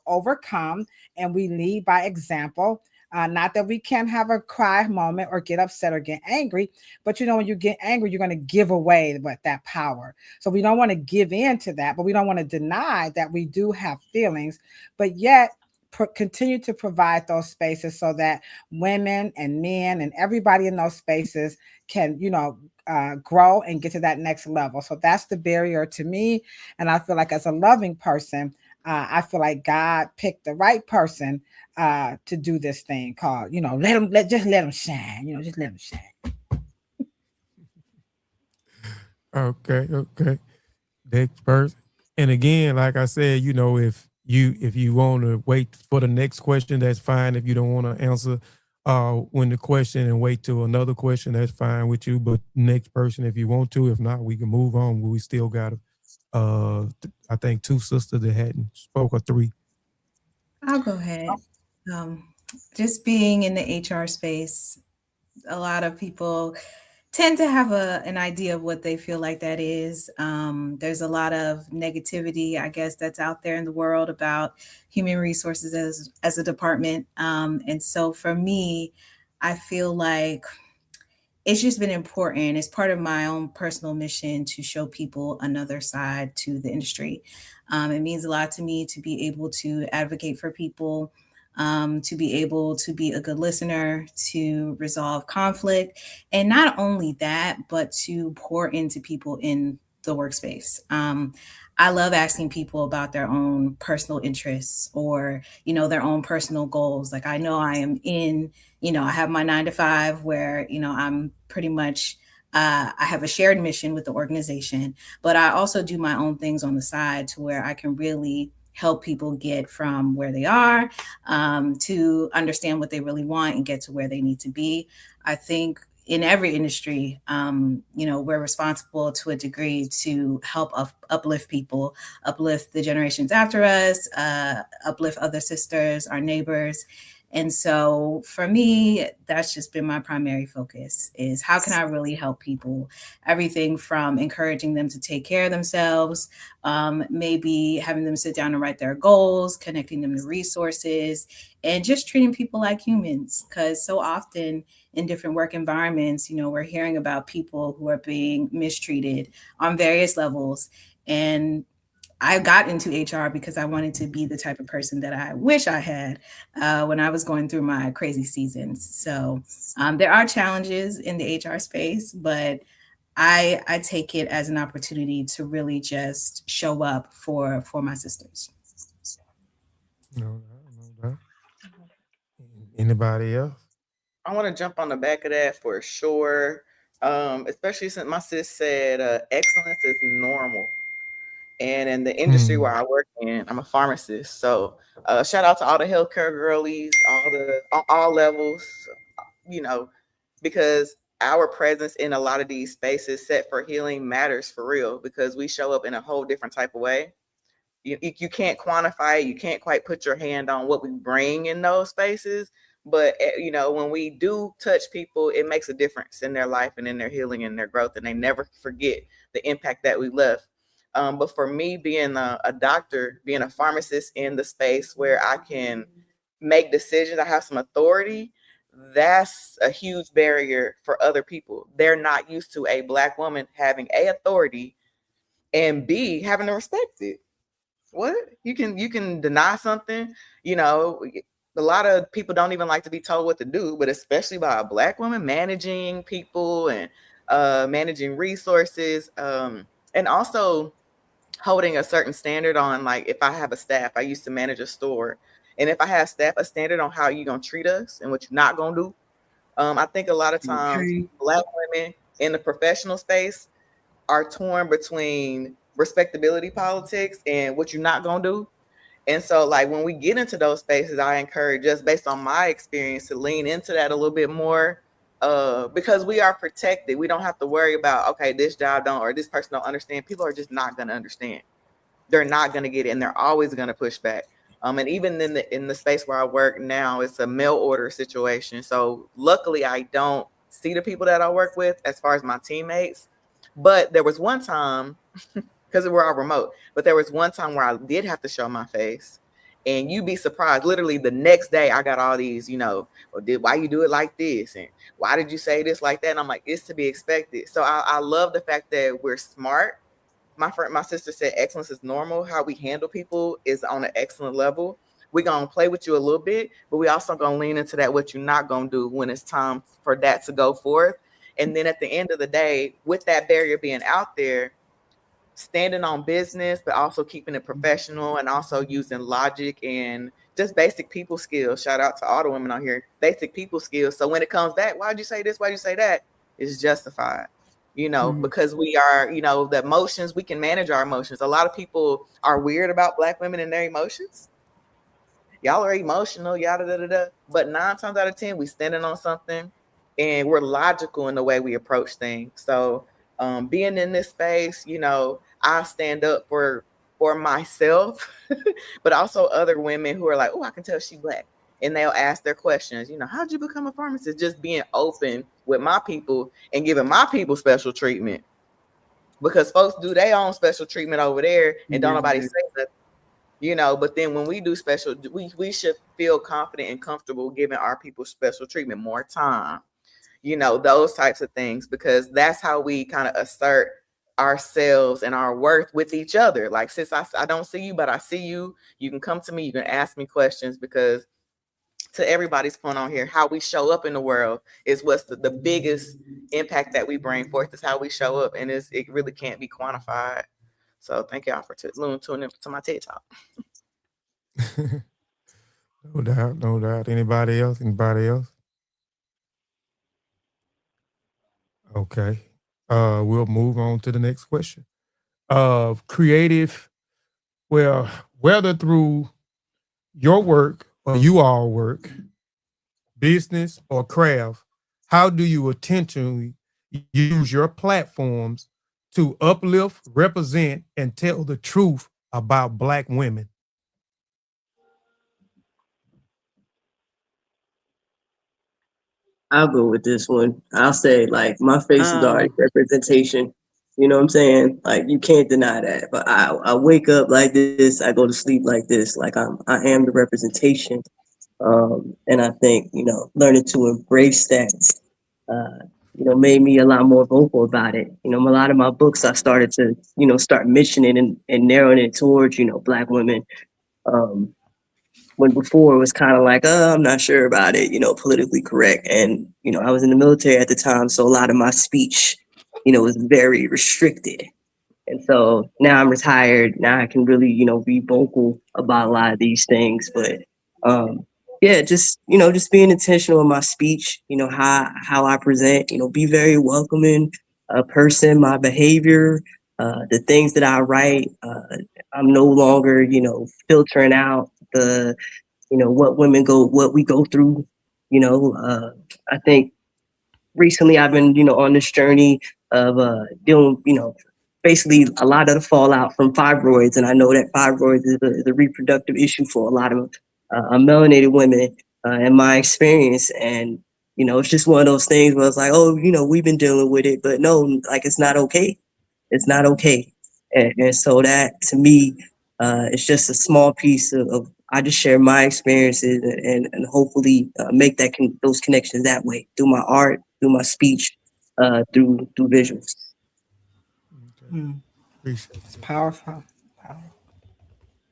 Speaker 1: overcome, and we lead by example. Not that we can't have a cry moment or get upset or get angry, but when you get angry, you're going to give away that power. So we don't want to give in to that, but we don't want to deny that we do have feelings, but yet continue to provide those spaces so that women and men and everybody in those spaces can, grow and get to that next level. So that's the barrier to me. And I feel like as a loving person, I feel like God picked the right person to do this thing called, just let them shine, just let them shine.
Speaker 2: Okay. Next person. And again, like I said, if you want to wait for the next question, that's fine. If you don't want to answer when the question and wait till another question, that's fine with you. But next person, if you want to. If not, we can move on. We still got, I think, 2 sisters that hadn't spoke, or 3.
Speaker 6: I'll go ahead. Just being in the HR space, a lot of people tend to have an idea of what they feel like that is. There's a lot of negativity, I guess, that's out there in the world about human resources as a department. And so for me, I feel like it's just been important. It's part of my own personal mission to show people another side to the industry. It means a lot to me to be able to advocate for people, to be able to be a good listener, to resolve conflict. And not only that, but to pour into people in the workspace. I love asking people about their own personal interests or, their own personal goals. Like I know I am in, I have my 9 to 5 where, I'm pretty much I have a shared mission with the organization, but I also do my own things on the side to where I can really help people get from where they are to understand what they really want and get to where they need to be. I think in every industry, we're responsible to a degree to help uplift people, uplift the generations after us, uplift other sisters, our neighbors. And so for me, that's just been my primary focus is how can I really help people? Everything from encouraging them to take care of themselves, maybe having them sit down and write their goals, connecting them to resources, and just treating people like humans. Because so often in different work environments, we're hearing about people who are being mistreated on various levels. And I got into HR because I wanted to be the type of person that I wish I had when I was going through my crazy seasons. So there are challenges in the HR space, but I take it as an opportunity to really just show up for my sisters.
Speaker 2: No doubt. Anybody else?
Speaker 7: I want to jump on the back of that for sure. Especially since my sis said excellence is normal. And in the industry where I work in, I'm a pharmacist. So shout out to all the healthcare girlies, on all levels, because our presence in a lot of these spaces set for healing matters for real, because we show up in a whole different type of way. You can't quantify it. You can't quite put your hand on what we bring in those spaces. But, when we do touch people, it makes a difference in their life and in their healing and their growth. And they never forget the impact that we left. But for me, being a doctor, being a pharmacist in the space where I can make decisions, I have some authority, that's a huge barrier for other people. They're not used to a Black woman having A, authority, and B, having to respect it. What? You can deny something, a lot of people don't even like to be told what to do, but especially by a Black woman managing people and managing resources, and also holding a certain standard on, like, if I have a staff, I used to manage a store, and if I have staff, a standard on how you're gonna treat us and what you're not gonna do. I think a lot of times Black women in the professional space are torn between respectability politics and what you're not gonna do. And so, like, when we get into those spaces, I encourage, just based on my experience, to lean into that a little bit more, because we are protected. We don't have to worry about, okay, this job don't, or this person don't understand. People are just not going to understand. They're not going to get it, and they're always going to push back. And even in the space where I work now, it's a mail order situation. So luckily, I don't see the people that I work with as far as my teammates. But there was one time, because we're all remote, but there was one time where I did have to show my face. And you'd be surprised. Literally the next day, I got all these, why you do it like this? And why did you say this like that? And I'm like, it's to be expected. So I love the fact that we're smart. My sister said excellence is normal. How we handle people is on an excellent level. We're going to play with you a little bit, but we also going to lean into that, what you're not going to do when it's time for that to go forth. And then at the end of the day, with that barrier being out there, standing on business, but also keeping it professional and also using logic and just basic people skills. Shout out to all the women out here, basic people skills. So when it comes back, why'd you say this? Why'd you say that? It's justified, because we are, the emotions, we can manage our emotions. A lot of people are weird about Black women and their emotions. Y'all are emotional, yada, da, da, da. But 9 times out of 10, we standing on something and we're logical in the way we approach things. So being in this space, I stand up for myself, but also other women who are like, oh, I can tell she's Black. And they'll ask their questions, how'd you become a pharmacist? Just being open with my people and giving my people special treatment, because folks do their own special treatment over there and don't nobody say that, but then when we do special, we should feel confident and comfortable giving our people special treatment, more time, those types of things, because that's how we kind of assert ourselves and our worth with each other. Like, sis, I don't see you, but I see you. You can come to me. You can ask me questions, because to everybody's point on here, how we show up in the world is what's the biggest impact that we bring forth, is how we show up. And it really can't be quantified. So thank y'all for tuning in to my TED Talk.
Speaker 2: No doubt. Anybody else? Okay. We'll move on to the next question. Creative, well, whether through your work or you all work, business or craft, how do you intentionally use your platforms to uplift, represent, and tell the truth about Black women?
Speaker 11: I'll go with this one. I'll say, like, my face is already
Speaker 5: Um,
Speaker 11: representation. You know what I'm saying? Like, you can't deny that. But I wake up like this. I go to sleep like this. Like, I am the representation. And I think, learning to embrace that, made me a lot more vocal about it. A lot of my books, I started to, start mentioning and narrowing it towards, Black women. When before it was kind of like, I'm not sure about it, politically correct. And, I was in the military at the time. So a lot of my speech, was very restricted. And so now I'm retired. Now I can really, be vocal about a lot of these things. But yeah, just being intentional in my speech, how I present, be very welcoming person, my behavior, the things that I write. I'm no longer, filtering out the what we go through. I think recently I've been, on this journey of dealing, basically a lot of the fallout from fibroids. And I know that fibroids is a reproductive issue for a lot of melanated women in my experience. And, it's just one of those things where it's like, oh, we've been dealing with it, but no, like, it's not okay. It's not okay. And so that to me, it's just a small piece of I just share my experiences and hopefully make those connections that way through my art, through my speech, through visuals.
Speaker 2: Appreciate it.
Speaker 1: It's powerful.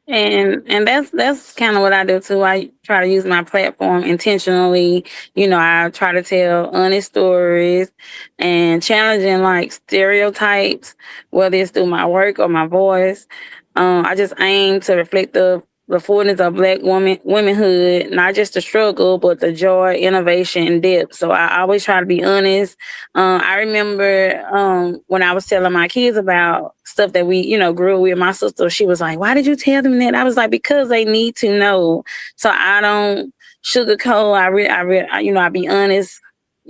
Speaker 10: And that's kind of what I do too. I try to use my platform intentionally. I try to tell honest stories and challenging like stereotypes, whether it's through my work or my voice. I just aim to reflect the fullness of Black womanhood, not just the struggle, but the joy, innovation, and depth. So I always try to be honest. I remember when I was telling my kids about stuff that we, grew with. My sister, she was like, "Why did you tell them that?" I was like, "Because they need to know." So I don't sugarcoat. I be honest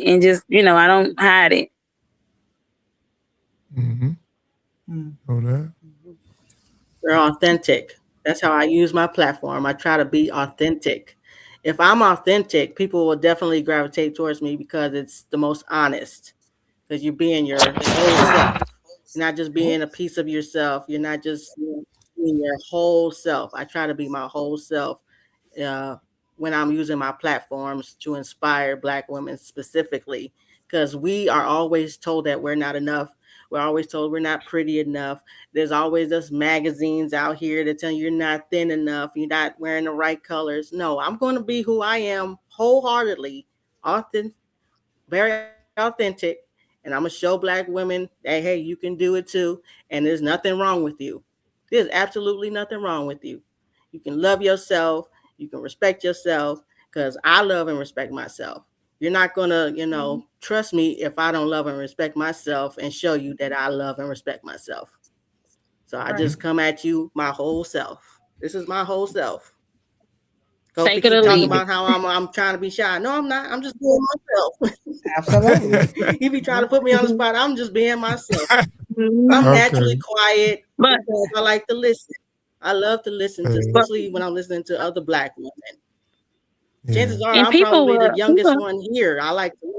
Speaker 10: and just, I don't hide it.
Speaker 2: Mm-hmm. Know that.
Speaker 5: they're authentic. That's how I use my platform. I try to be authentic. If I'm authentic, people will definitely gravitate towards me because it's the most honest. Because you're being your whole self. You're not just being a piece of yourself. You're not just being your whole self. I try to be my whole self when I'm using my platforms to inspire Black women specifically. Because we are always told that we're not enough. We're always told we're not pretty enough. There's always those magazines out here that tell you you're not thin enough. You're not wearing the right colors. No, I'm going to be who I am wholeheartedly, very authentic. And I'm going to show Black women that, hey, you can do it too. And there's nothing wrong with you. There's absolutely nothing wrong with you. You can love yourself. You can respect yourself because I love and respect myself. You're not going to, trust me if I don't love and respect myself and show you that I love and respect myself. So I just come at you, my whole self. This is my whole self.
Speaker 10: Take it or
Speaker 5: talking
Speaker 10: leave
Speaker 5: about how I'm trying to be shy. No, I'm not. I'm just being myself.
Speaker 1: Absolutely.
Speaker 5: You be trying to put me on the spot. I'm just being myself. I'm
Speaker 2: Okay.
Speaker 5: naturally quiet
Speaker 10: But
Speaker 5: because I like to listen. I love to listen to, especially when I'm listening to other Black women.
Speaker 2: Yeah.
Speaker 5: Chances are
Speaker 10: and
Speaker 5: I'm
Speaker 10: people
Speaker 5: probably the
Speaker 10: will,
Speaker 5: youngest one here. I like to listen.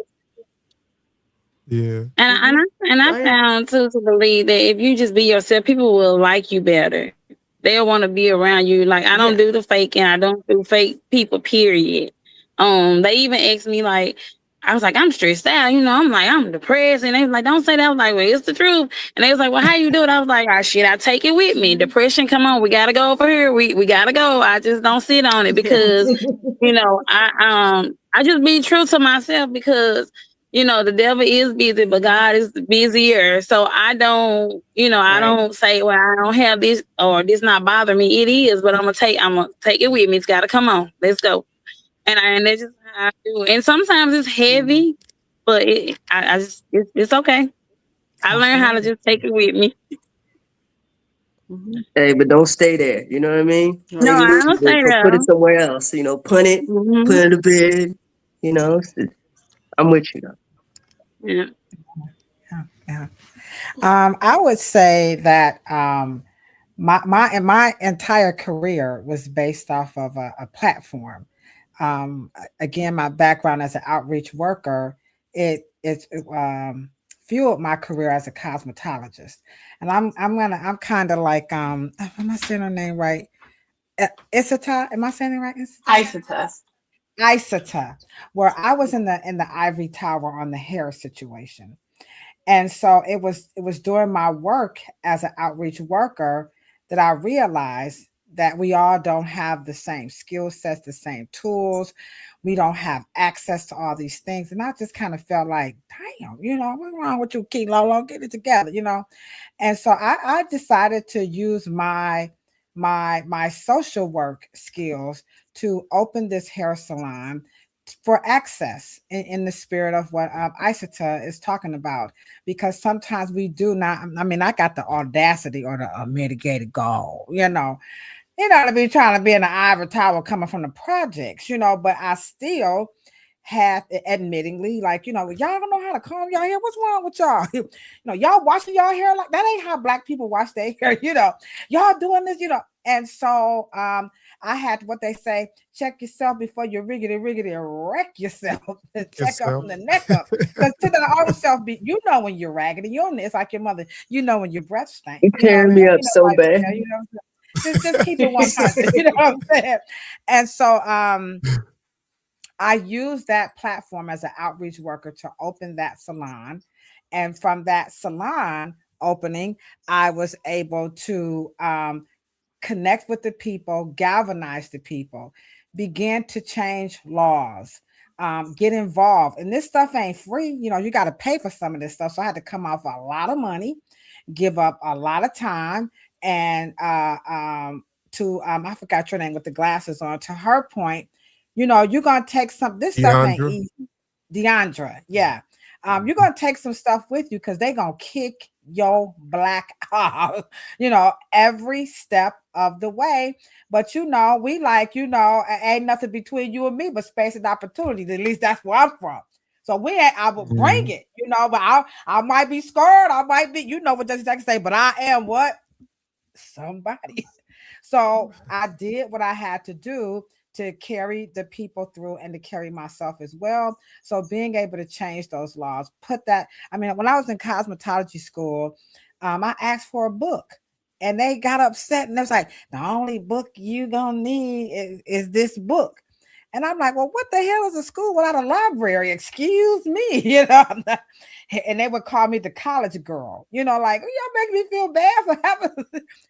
Speaker 2: Yeah.
Speaker 10: and I found too to believe that if you just be yourself, people will like you better. They'll want to be around you. Like I don't do the faking. I don't do fake people. Period. They even asked me like, I was like, I'm stressed out. I'm like, I'm depressed, and they was like, don't say that. I was like, well, it's the truth. And they was like, well, how you do it? I was like, shit, I take it with me. Depression, come on, we gotta go over here. We gotta go. I just don't sit on it because, I just be true to myself because. The devil is busy, but God is busier. So I don't, I don't say, well, I don't have this or this not bother me. It is, but I'm gonna take it with me. It's gotta come on. Let's go. And that's just how I do it. And sometimes it's heavy, but it's okay. I learned how to just take it with me.
Speaker 11: Hey, but don't stay there. You know what I mean?
Speaker 10: No,
Speaker 11: Take it
Speaker 10: I
Speaker 11: with
Speaker 10: don't
Speaker 11: you,
Speaker 10: say
Speaker 11: but put
Speaker 10: that.
Speaker 11: it somewhere else. You know, punt it, put it in the bed. You know, I'm with you.
Speaker 10: Yeah.
Speaker 1: Yeah. I would say that my entire career was based off of a platform. Again, my background as an outreach worker, it fueled my career as a cosmetologist. And I'm kind of like am I saying her name right? Isata, am I saying it right?
Speaker 9: Isata.
Speaker 1: Isata, where I was in the ivory tower on the hair situation. And so it was during my work as an outreach worker that I realized that we all don't have the same skill sets, the same tools. We don't have access to all these things. And I just kind of felt like, damn, what's wrong with you, Kilo? Get it together. And so I decided to use my social work skills to open this hair salon for access in the spirit of what Isata is talking about, because sometimes we do not. I mean, I got the audacity or the mitigated goal, to be trying to be in the ivory tower coming from the projects, but I still had, admittingly, like, y'all don't know how to comb y'all hair. What's wrong with y'all? Y'all washing y'all hair like that ain't how Black people wash their hair, y'all doing this, And so I had what they say, check yourself before you riggedy wreck yourself. Check up from the neck up. Because to the own self, when you're raggedy, it's like your mother, when your breath stank.
Speaker 11: You tearing me up so bad.
Speaker 1: Just keep it 100. You know what I'm saying? And so I used that platform as an outreach worker to open that salon. And from that salon opening, I was able to connect with the people, galvanize the people, begin to change laws, get involved. And this stuff ain't free. You got to pay for some of this stuff. So I had to come off a lot of money, give up a lot of time, and to I forgot your name with the glasses on. To her point, you're gonna take this stuff ain't easy. Deandra, yeah. You're gonna take some stuff with you because they're gonna kick your black off, every step of the way. But we like, ain't nothing between you and me but space and opportunity. At least that's where I'm from. So I will bring it, but I might be scared. I might be, what does exactly say, but I am what? Somebody. So I did what I had to do to carry the people through and to carry myself as well. So being able to change those laws, when I was in cosmetology school, I asked for a book and they got upset and they was like, the only book you gonna need is this book. And I'm like, well, what the hell is a school without a library? Excuse me, And they would call me the college girl, like, y'all make me feel bad for having,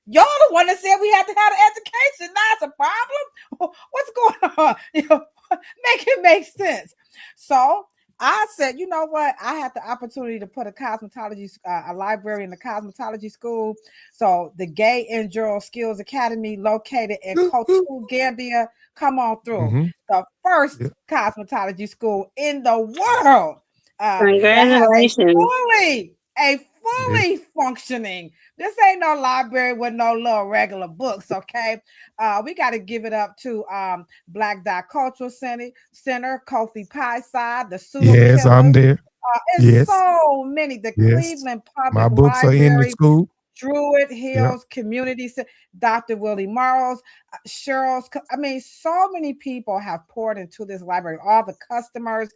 Speaker 1: y'all the one that said we had to have an education. That's a problem. What's going on? Make it make sense. So I said, you know what? I had the opportunity to put a library in the cosmetology school. So the Gay Enduro Skills Academy, located in Kotu, Gambia, come on through. The first cosmetology school in the world.
Speaker 10: Congratulations.
Speaker 1: A fully functioning. This ain't no library with no little regular books, okay? We got to give it up to Black Dot Cultural Center, Kofi Pie Side, the Pseudo
Speaker 2: Yes, I'm there.
Speaker 1: It's so many. The Cleveland Public
Speaker 2: My books
Speaker 1: Library,
Speaker 2: are in the school.
Speaker 1: Druid Hills Community, Dr. Willie Morrows, Cheryl's. So many people have poured into this library, all the customers,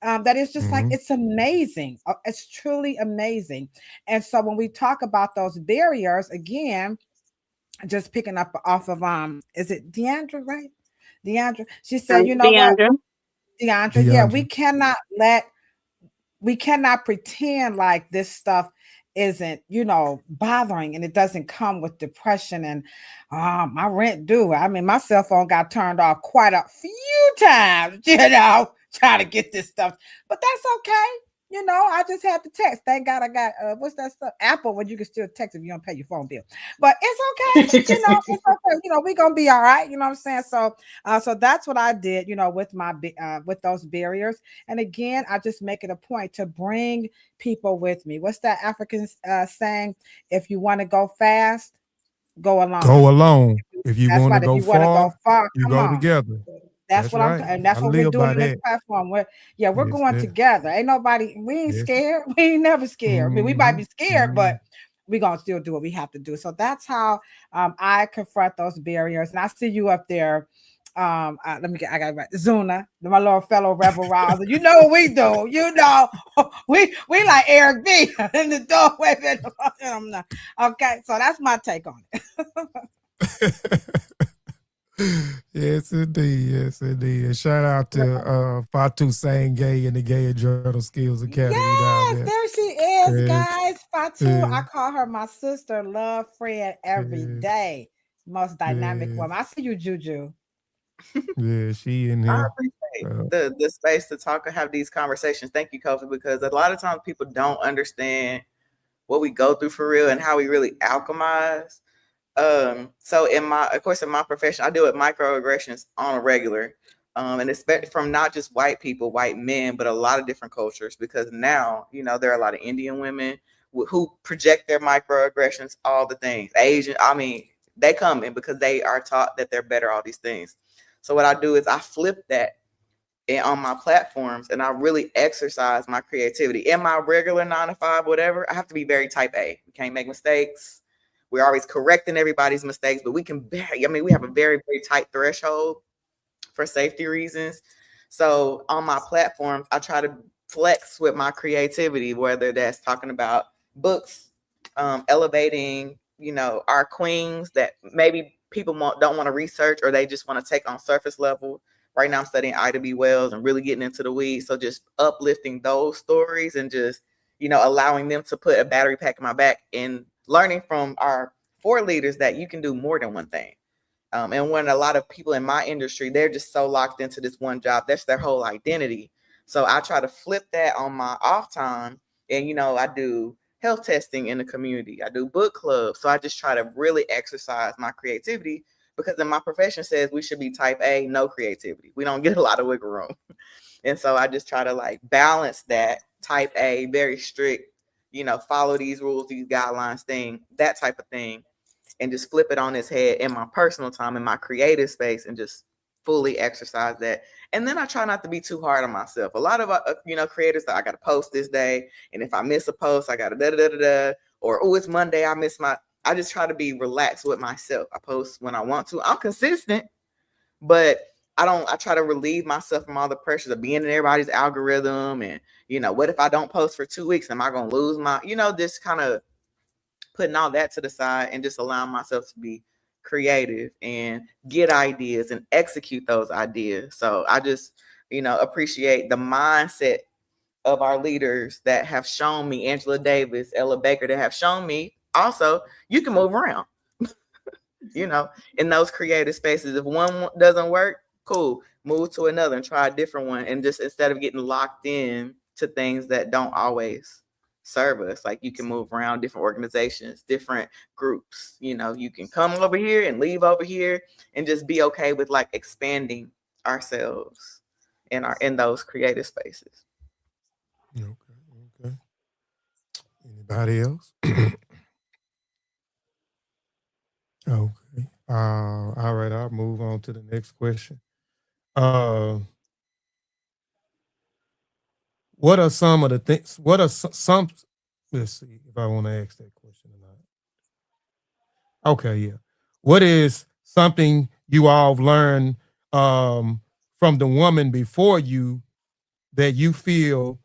Speaker 1: that it's just like, it's amazing. It's truly amazing. And so when we talk about those barriers, again, just picking up off of, is it Deandra, right? Deandra, she said,
Speaker 10: Deandra.
Speaker 1: what? Deandra, yeah, we cannot pretend like this stuff isn't, bothering, and it doesn't come with depression and my rent due. My cell phone got turned off quite a few times, trying to get this stuff, but that's okay. you know, I just had to text. Thank God I got what's that stuff? Apple, when you can still text if you don't pay your phone bill. But it's okay, you know, it's okay. You know, we're gonna be all right. You know what I'm saying? So, so that's what I did. You know, with my with those barriers. And again, I just make it a point to bring people with me. What's that African saying? If you want to go fast, go alone.
Speaker 2: Go alone. If you
Speaker 1: That's
Speaker 2: want
Speaker 1: right.
Speaker 2: to
Speaker 1: If
Speaker 2: go
Speaker 1: you want to go far,
Speaker 2: you
Speaker 1: come
Speaker 2: go
Speaker 1: on.
Speaker 2: together.
Speaker 1: That's what
Speaker 2: right.
Speaker 1: I'm, and that's
Speaker 2: I
Speaker 1: what we're
Speaker 2: live
Speaker 1: doing
Speaker 2: by
Speaker 1: on this
Speaker 2: that.
Speaker 1: platform. We're
Speaker 2: Yes,
Speaker 1: going
Speaker 2: sir.
Speaker 1: together. Ain't nobody, we ain't
Speaker 2: Yes.
Speaker 1: scared. We ain't never scared. I mean, we might be scared,
Speaker 2: Mhm.
Speaker 1: but we're gonna still do what we have to do. So that's how I confront those barriers. And I see you up there. Let me get, I got right. Zuna, my little fellow rebel rouser. You know what we do. You know, we like Eric B in the doorway. I'm not. Okay, so that's my take on it.
Speaker 2: Yes, indeed. Yes, indeed. And shout out to Fatu Sangay and the Gay Journal Skills Academy down
Speaker 1: Yes,
Speaker 2: there.
Speaker 1: there she is,
Speaker 2: Yes.
Speaker 1: guys. Fatu,
Speaker 2: Yeah.
Speaker 1: I call her my sister, love friend every
Speaker 2: Yeah.
Speaker 1: day. Most dynamic
Speaker 2: Yeah.
Speaker 1: woman. I see you, Juju.
Speaker 2: Yeah, she in
Speaker 7: I
Speaker 2: here.
Speaker 7: appreciate the space to talk and have these conversations. Thank you, Kofi, because a lot of times people don't understand what we go through for real and how we really alchemize. So in my profession, I deal with microaggressions on a regular, and especially from not just white people, white men, but a lot of different cultures. Because now, you know, there are a lot of Indian women who project their microaggressions, all the things. Asian, I mean, they come in because they are taught that they're better, all these things. So what I do is I flip that on my platforms, and I really exercise my creativity. In my regular 9 to 5, whatever, I have to be very type A. We can't make mistakes. We're always correcting everybody's mistakes, but we have a very, very tight threshold for safety reasons. So on my platforms, I try to flex with my creativity, whether that's talking about books, elevating, you know, our queens that maybe people don't want to research, or they just want to take on surface level. Right now I'm studying Ida B. Wells and really getting into the weeds. So just uplifting those stories and just, you know, allowing them to put a battery pack in my back and learning from our 4 leaders that you can do more than one thing. And when a lot of people in my industry, they're just so locked into this one job, that's their whole identity. So I try to flip that on my off time. And, you know, I do health testing in the community. I do book clubs. So I just try to really exercise my creativity, because in my profession says we should be type A, no creativity. We don't get a lot of wiggle room. And so I just try to like balance that type A, very strict, you know, follow these rules, these guidelines thing, that type of thing, and just flip it on its head in my personal time, in my creative space, and just fully exercise that. And then I try not to be too hard on myself. A lot of, you know, creators that I got to post this day. And if I miss a post, I got to da-da-da-da-da. Or, oh, it's Monday, I just try to be relaxed with myself. I post when I want to. I'm consistent, but I try to relieve myself from all the pressures of being in everybody's algorithm. And, you know, what if I don't post for 2 weeks? Am I going to lose my, you know, just kind of putting all that to the side and just allowing myself to be creative and get ideas and execute those ideas. So I just, you know, appreciate the mindset of our leaders that have shown me, Angela Davis, Ella Baker, that have shown me also you can move around, you know, in those creative spaces. If one doesn't work, cool, move to another and try a different one. And just instead of getting locked in to things that don't always serve us, like you can move around different organizations, different groups, you know, you can come over here and leave over here, and just be okay with like expanding ourselves in those creative spaces.
Speaker 2: Okay. Anybody else? Okay. All right, I'll move on to the next question. What are some of the things? What are some? Let's see if I want to ask that question or not. Okay, yeah. What is something you all learned from the woman before you that you feel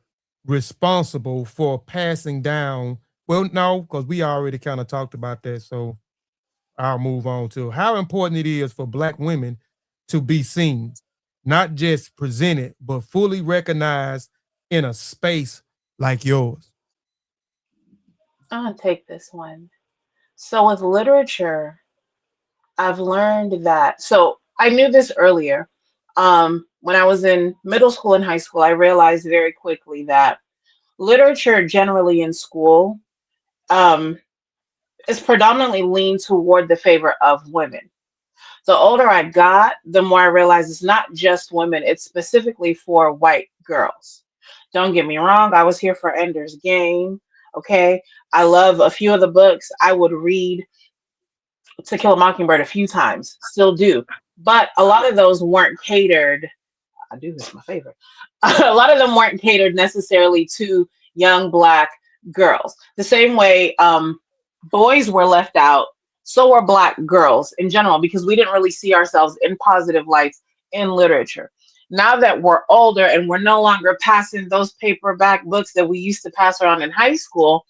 Speaker 2: responsible for passing down? Well, no, because we already kind of talked about that. So I'll move on to how important it is for Black women to be seen, not just presented, but fully recognized in a space like yours.
Speaker 9: I'm gonna take this one. So with literature, I've learned that. So I knew this earlier. When I was in middle school and high school, I realized very quickly that literature generally in school is predominantly leaned toward the favor of women. The older I got, the more I realized it's not just women, it's specifically for white girls. Don't get me wrong, I was here for Ender's Game. Okay. I love a few of the books. I would read To Kill a Mockingbird a few times, still do. But a lot of those weren't catered. I do, it's my favorite. A lot of them weren't catered necessarily to young Black girls. The same way boys were left out, so were Black girls in general, because we didn't really see ourselves in positive lights in literature. Now that we're older and we're no longer passing those paperback books that we used to pass around in high school,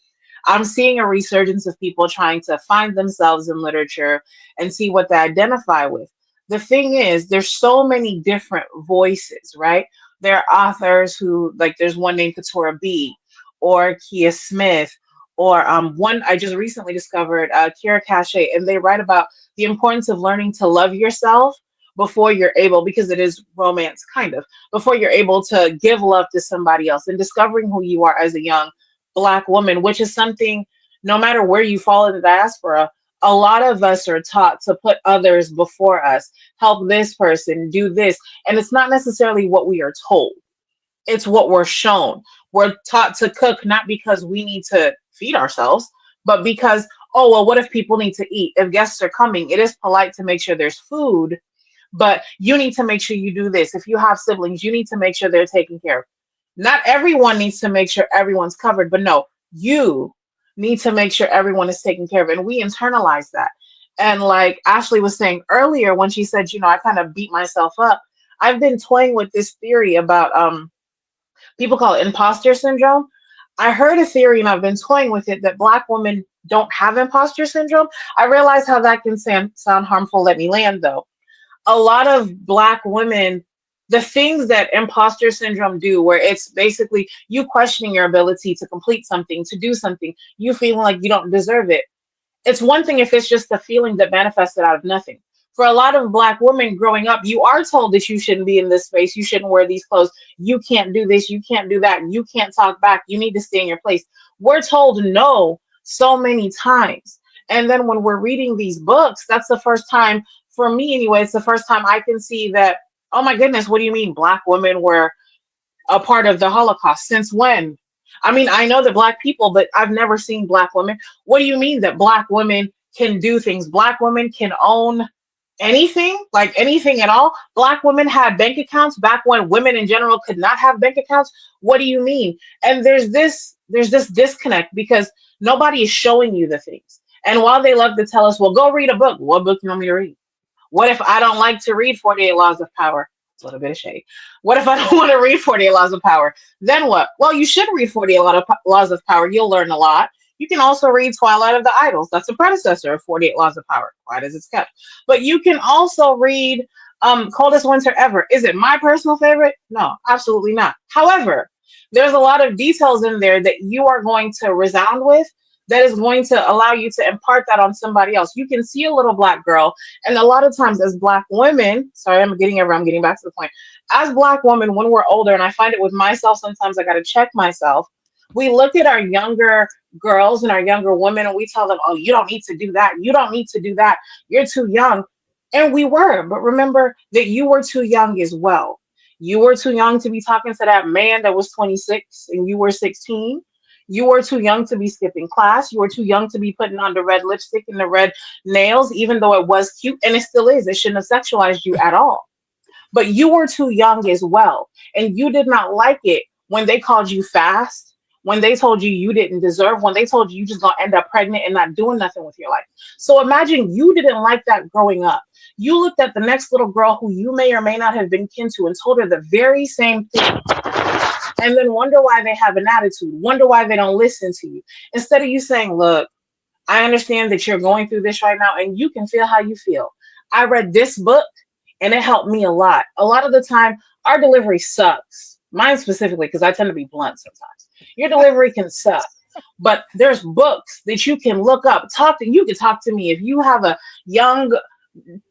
Speaker 9: I'm seeing a resurgence of people trying to find themselves in literature and see what they identify with. The thing is, there's so many different voices, right? There are authors who, like, there's one named Keturah B, or Kia Smith, or one I just recently discovered, Kira Cache, and they write about the importance of learning to love yourself before you're able, because it is romance kind of, before you're able to give love to somebody else, and discovering who you are as a young Black woman, which is something, no matter where you fall in the diaspora, a lot of us are taught to put others before us, help this person, do this. And it's not necessarily what we are told. It's what we're shown. We're taught to cook, not because we need to feed ourselves, but because, oh, well, what if people need to eat? If guests are coming, it is polite to make sure there's food, but you need to make sure you do this. If you have siblings, you need to make sure they're taken care of. Not everyone needs to make sure everyone's covered, but no, you need to make sure everyone is taken care of. And we internalize that. And like Ashley was saying earlier, when she said, you know, I kind of beat myself up, I've been toying with this theory about, people call it imposter syndrome. I heard a theory and I've been toying with it that Black women don't have imposter syndrome. I realize how that can sound harmful. Let me land though. A lot of Black women, the things that imposter syndrome do, where it's basically you questioning your ability to complete something, to do something, you feeling like you don't deserve it. It's one thing if it's just a feeling that manifested out of nothing. For a lot of Black women growing up, you are told that you shouldn't be in this space, you shouldn't wear these clothes, you can't do this, you can't do that, you can't talk back, you need to stay in your place. We're told no so many times. And then when we're reading these books, that's the first time, for me anyway, it's the first time I can see that, oh my goodness, what do you mean Black women were a part of the Holocaust? Since when? I mean, I know that Black people, but I've never seen Black women. What do you mean that Black women can do things? Black women can own anything, like anything at all? Black women had bank accounts back when women in general could not have bank accounts? What do you mean? And there's this disconnect because nobody is showing you the things. And while they love to tell us, well, go read a book. What book do you want me to read? What if I don't like to read 48 Laws of Power? It's a little bit of shade. What if I don't want to read 48 Laws of Power? Then what? Well, you should read 48 Laws of Power. You'll learn a lot. You can also read Twilight of the Idols. That's a predecessor of 48 Laws of Power. Quiet as it's kept. But you can also read Coldest Winter Ever. Is it my personal favorite? No, absolutely not. However, there's a lot of details in there that you are going to resound with that is going to allow you to impart that on somebody else. You can see a little Black girl, and a lot of times as Black women, sorry, I'm getting back to the point. As Black women, when we're older, and I find it with myself, sometimes I got to check myself. We look at our younger girls and our younger women, and we tell them, oh, you don't need to do that. You don't need to do that. You're too young. And we were, but remember that you were too young as well. You were too young to be talking to that man that was 26 and you were 16. You were too young to be skipping class. You were too young to be putting on the red lipstick and the red nails, even though it was cute, and it still is. It shouldn't have sexualized you at all. But you were too young as well. And you did not like it when they called you fast, when they told you you didn't deserve, when they told you you just gonna end up pregnant and not doing nothing with your life. So imagine you didn't like that growing up. You looked at the next little girl who you may or may not have been kin to and told her the very same thing. And then wonder why they have an attitude, wonder why they don't listen to you. Instead of you saying, look, I understand that you're going through this right now and you can feel how you feel. I read this book and it helped me a lot. A lot of the time, our delivery sucks. Mine specifically, because I tend to be blunt sometimes. Your delivery can suck. But there's books that you can look up. You can talk to me. If you have a young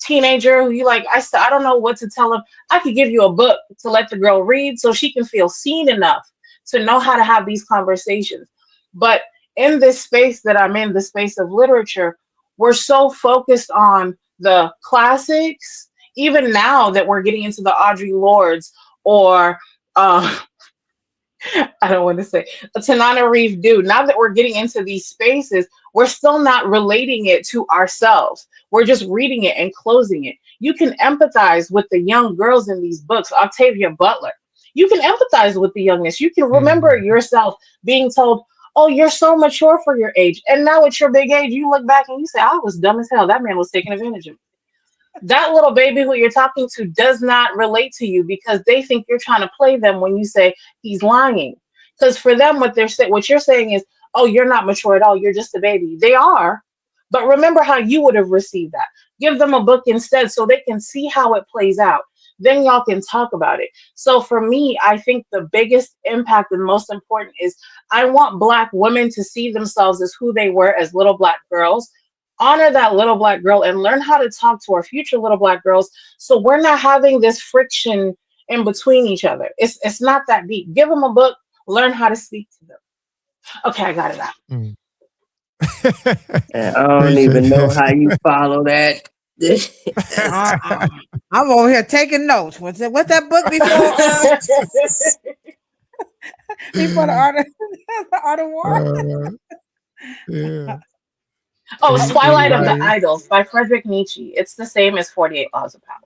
Speaker 9: teenager who you like, I don't know what to tell them. I could give you a book to let the girl read so she can feel seen enough to know how to have these conversations. But in this space that I'm in, the space of literature, we're so focused on the classics, even now that we're getting into the Audre Lordes or I don't want to say Tananarive Due. Now that we're getting into these spaces, we're still not relating it to ourselves. We're just reading it and closing it. You can empathize with the young girls in these books, Octavia Butler. You can empathize with the youngness. You can remember yourself being told, oh, you're so mature for your age. And now at your big age, you look back and you say, I was dumb as hell. That man was taking advantage of me. That little baby who you're talking to does not relate to you because they think you're trying to play them when you say he's lying. Because for them, what you're saying is, oh, you're not mature at all. You're just a baby. They are. But remember how you would have received that. Give them a book instead so they can see how it plays out. Then y'all can talk about it. So for me, I think the biggest impact and most important is I want Black women to see themselves as who they were as little Black girls. Honor that little Black girl and learn how to talk to our future little Black girls so we're not having this friction in between each other. It's not that deep. Give them a book, learn how to speak to them. Okay, I got it out.
Speaker 11: I don't even know how you follow that.
Speaker 1: I'm over here taking notes. What's that book before? Before the Art of War?
Speaker 2: Yeah.
Speaker 9: Oh, Twilight of the Idols by Friedrich Nietzsche. It's the same as 48 Laws of Power.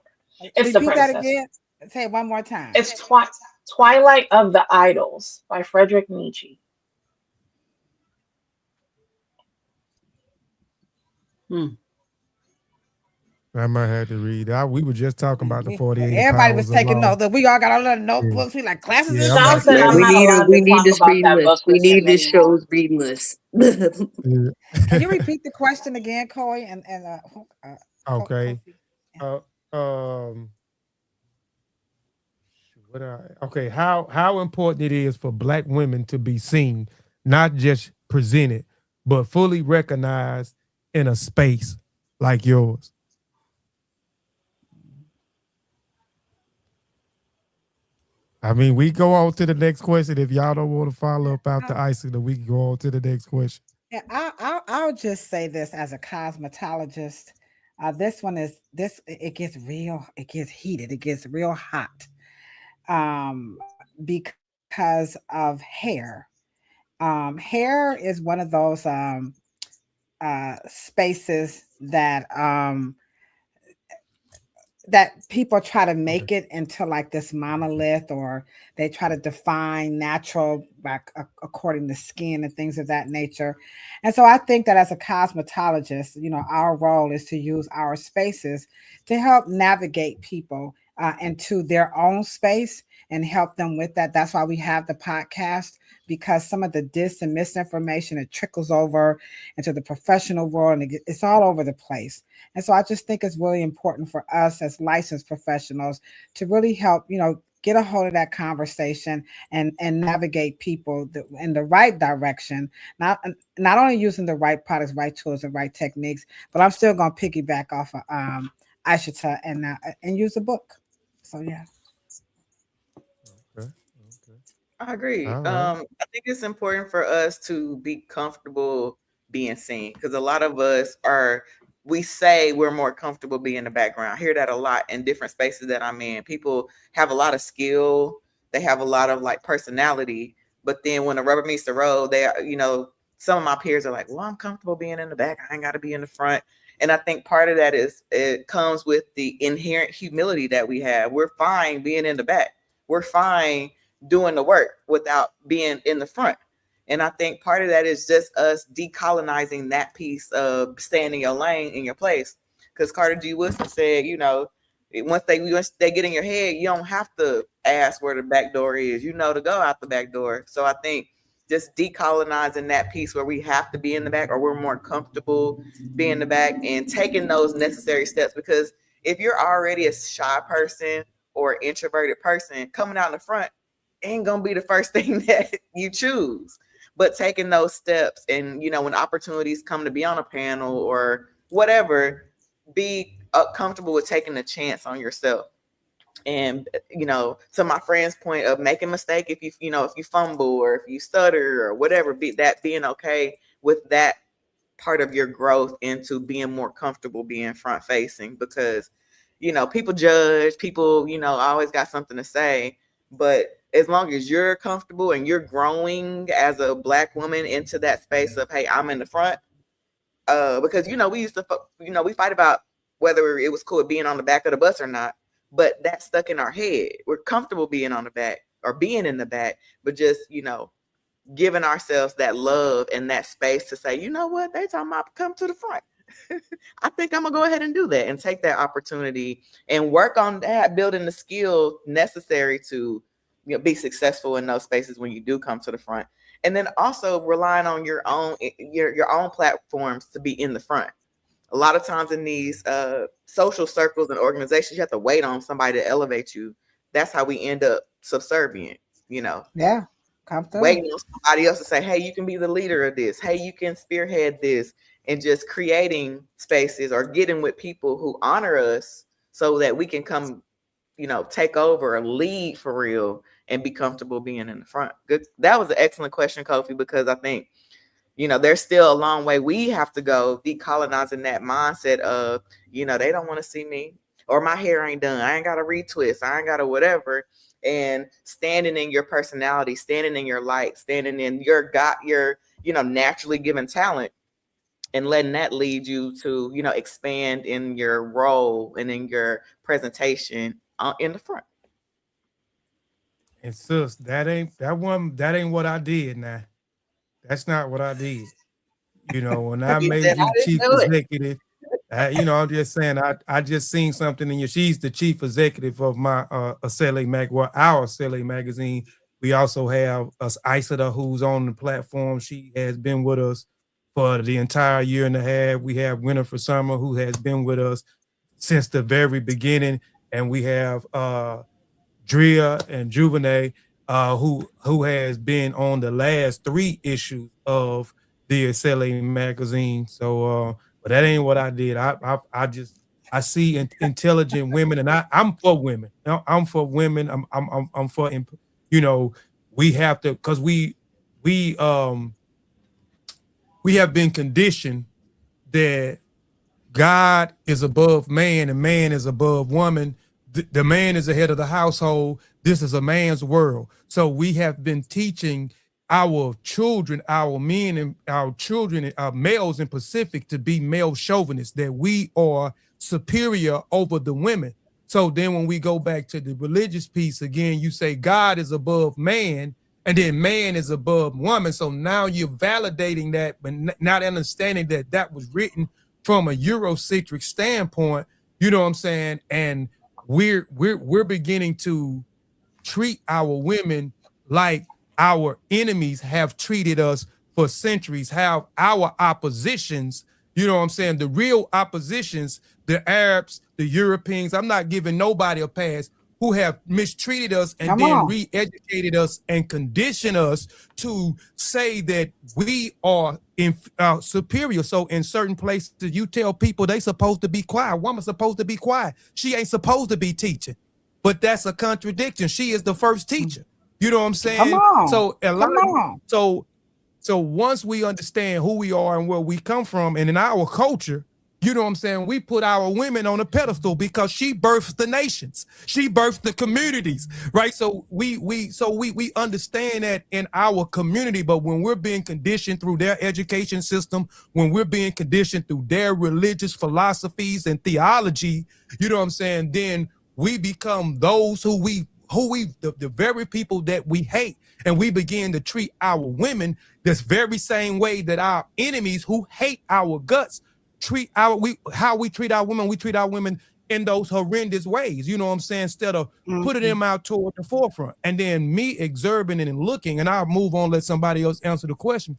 Speaker 9: It's the
Speaker 1: Repeat that
Speaker 9: princess.
Speaker 1: again. Say it one more time.
Speaker 9: It's Twilight of the Idols by Friedrich Nietzsche.
Speaker 2: I might have to read that. We were just talking about the 48.
Speaker 1: Everybody was taking notes. We all got our little notebooks. We like classes.
Speaker 2: Yeah,
Speaker 11: we need this reading list. We need this show's reading list.
Speaker 1: Can you repeat the question again, Coy?
Speaker 2: Okay. Okay. How important it is for Black women to be seen, not just presented, but fully recognized in a space like yours. I mean, we go on to the next question. If y'all don't want to follow up after Isidore, we can go on to the next question.
Speaker 1: Yeah, I'll just say this as a cosmetologist. It gets real, it gets heated, it gets real hot because of hair. Hair is one of those spaces that people try to make it into like this monolith, or they try to define natural according to skin and things of that nature. And so I think that as a cosmetologist, our role is to use our spaces to help navigate people into their own space and help them with that. That's why we have the podcast, because some of the dis and misinformation, it trickles over into the professional world and it's all over the place. And so I just think it's really important for us as licensed professionals to really help, get a hold of that conversation and navigate people in the right direction, not only using the right products, right tools, and right techniques, but I'm still going to piggyback off of Aishita and use a book. So, yeah.
Speaker 7: I agree.
Speaker 2: All right.
Speaker 7: I think it's important for us to be comfortable being seen, because a lot of us we say we're more comfortable being in the background. I hear that a lot in different spaces that I'm in. People have a lot of skill. They have a lot of like personality, but then when the rubber meets the road, some of my peers are like, well, I'm comfortable being in the back. I ain't got to be in the front. And I think part of that is it comes with the inherent humility that we have. We're fine being in the back. We're fine doing the work without being in the front. And I think part of that is just us decolonizing that piece of staying in your lane, in your place. Because Carter G. Woodson said, once they get in your head, you don't have to ask where the back door is, to go out the back door. So I think just decolonizing that piece where we have to be in the back, or we're more comfortable being in the back, and taking those necessary steps. Because if you're already a shy person or introverted person, coming out in the front ain't gonna be the first thing that you choose. But taking those steps, and when opportunities come to be on a panel or whatever, be comfortable with taking a chance on yourself. And, to my friend's point of making a mistake, if you fumble or if you stutter or whatever, being okay with that part of your growth into being more comfortable being front facing, because, people judge, people, always got something to say. But as long as you're comfortable and you're growing as a Black woman into that space of, hey, I'm in the front, because, we used to, we fight about whether it was cool being on the back of the bus or not. But that's stuck in our head. We're comfortable being on the back or being in the back, but just, giving ourselves that love and that space to say, you know what, they talking about come to the front. I think I'm gonna go ahead and do that and take that opportunity and work on that, building the skill necessary to be successful in those spaces when you do come to the front. And then also relying on your own platforms to be in the front. A lot of times in these social circles and organizations, you have to wait on somebody to elevate you. That's how we end up subservient,
Speaker 1: Yeah.
Speaker 7: Waiting on somebody else to say, hey, you can be the leader of this. Hey, you can spearhead this, and just creating spaces or getting with people who honor us so that we can come, take over and lead for real and be comfortable being in the front. Good. That was an excellent question, Kofi, because I think, there's still a long way we have to go decolonizing that mindset of, they don't want to see me, or my hair ain't done. I ain't got a retwist. I ain't got a whatever. And standing in your personality, standing in your light, standing in your naturally given talent, and letting that lead you to, expand in your role and in your presentation in the front.
Speaker 2: And sis, that ain't what I did now. That's not what I did. When I made you chief executive, I'm just saying, I just seen something in you. She's the chief executive of my our CLA magazine. We also have Isata, who's on the platform. She has been with us for the entire year and a half. We have Winifred Summer, who has been with us since the very beginning. And we have Drea and Juvenile, who has been on the last 3 issues of the CLA magazine. So, but that ain't what I did. I see intelligent women, and I'm for women. I'm for women. I'm for, we have to, because we have been conditioned that God is above man and man is above woman. The man is the head of the household. This is a man's world. So we have been teaching our children, our men and our children, our males in Pacific, to be male chauvinists, that we are superior over the women. So then when we go back to the religious piece again, you say God is above man and then man is above woman. So now you're validating that, but not understanding that that was written from a Eurocentric standpoint, you know what I'm saying? And we're beginning to treat our women like our enemies have treated us for centuries, how our oppositions, you know what I'm saying, the real oppositions, the Arabs, the Europeans, I'm not giving nobody a pass, who have mistreated us and re-educated us and conditioned us to say that we are superior. So in certain places, you tell people they supposed to be quiet. A woman's supposed to be quiet. She ain't supposed to be teaching. But that's a contradiction. She is the first teacher. You know what I'm saying? So once we understand who we are and where we come from, and in our culture, you know what I'm saying, we put our women on a pedestal because she births the nations. She births the communities, right? So we understand that in our community, but when we're being conditioned through their education system, when we're being conditioned through their religious philosophies and theology, you know what I'm saying, then we become those the very people that we hate, and we begin to treat our women this very same way that our enemies who hate our guts how we treat our women. We treat our women in those horrendous ways, you know what I'm saying, instead of putting them out toward the forefront. And then me observing and looking, and I'll move on, let somebody else answer the question.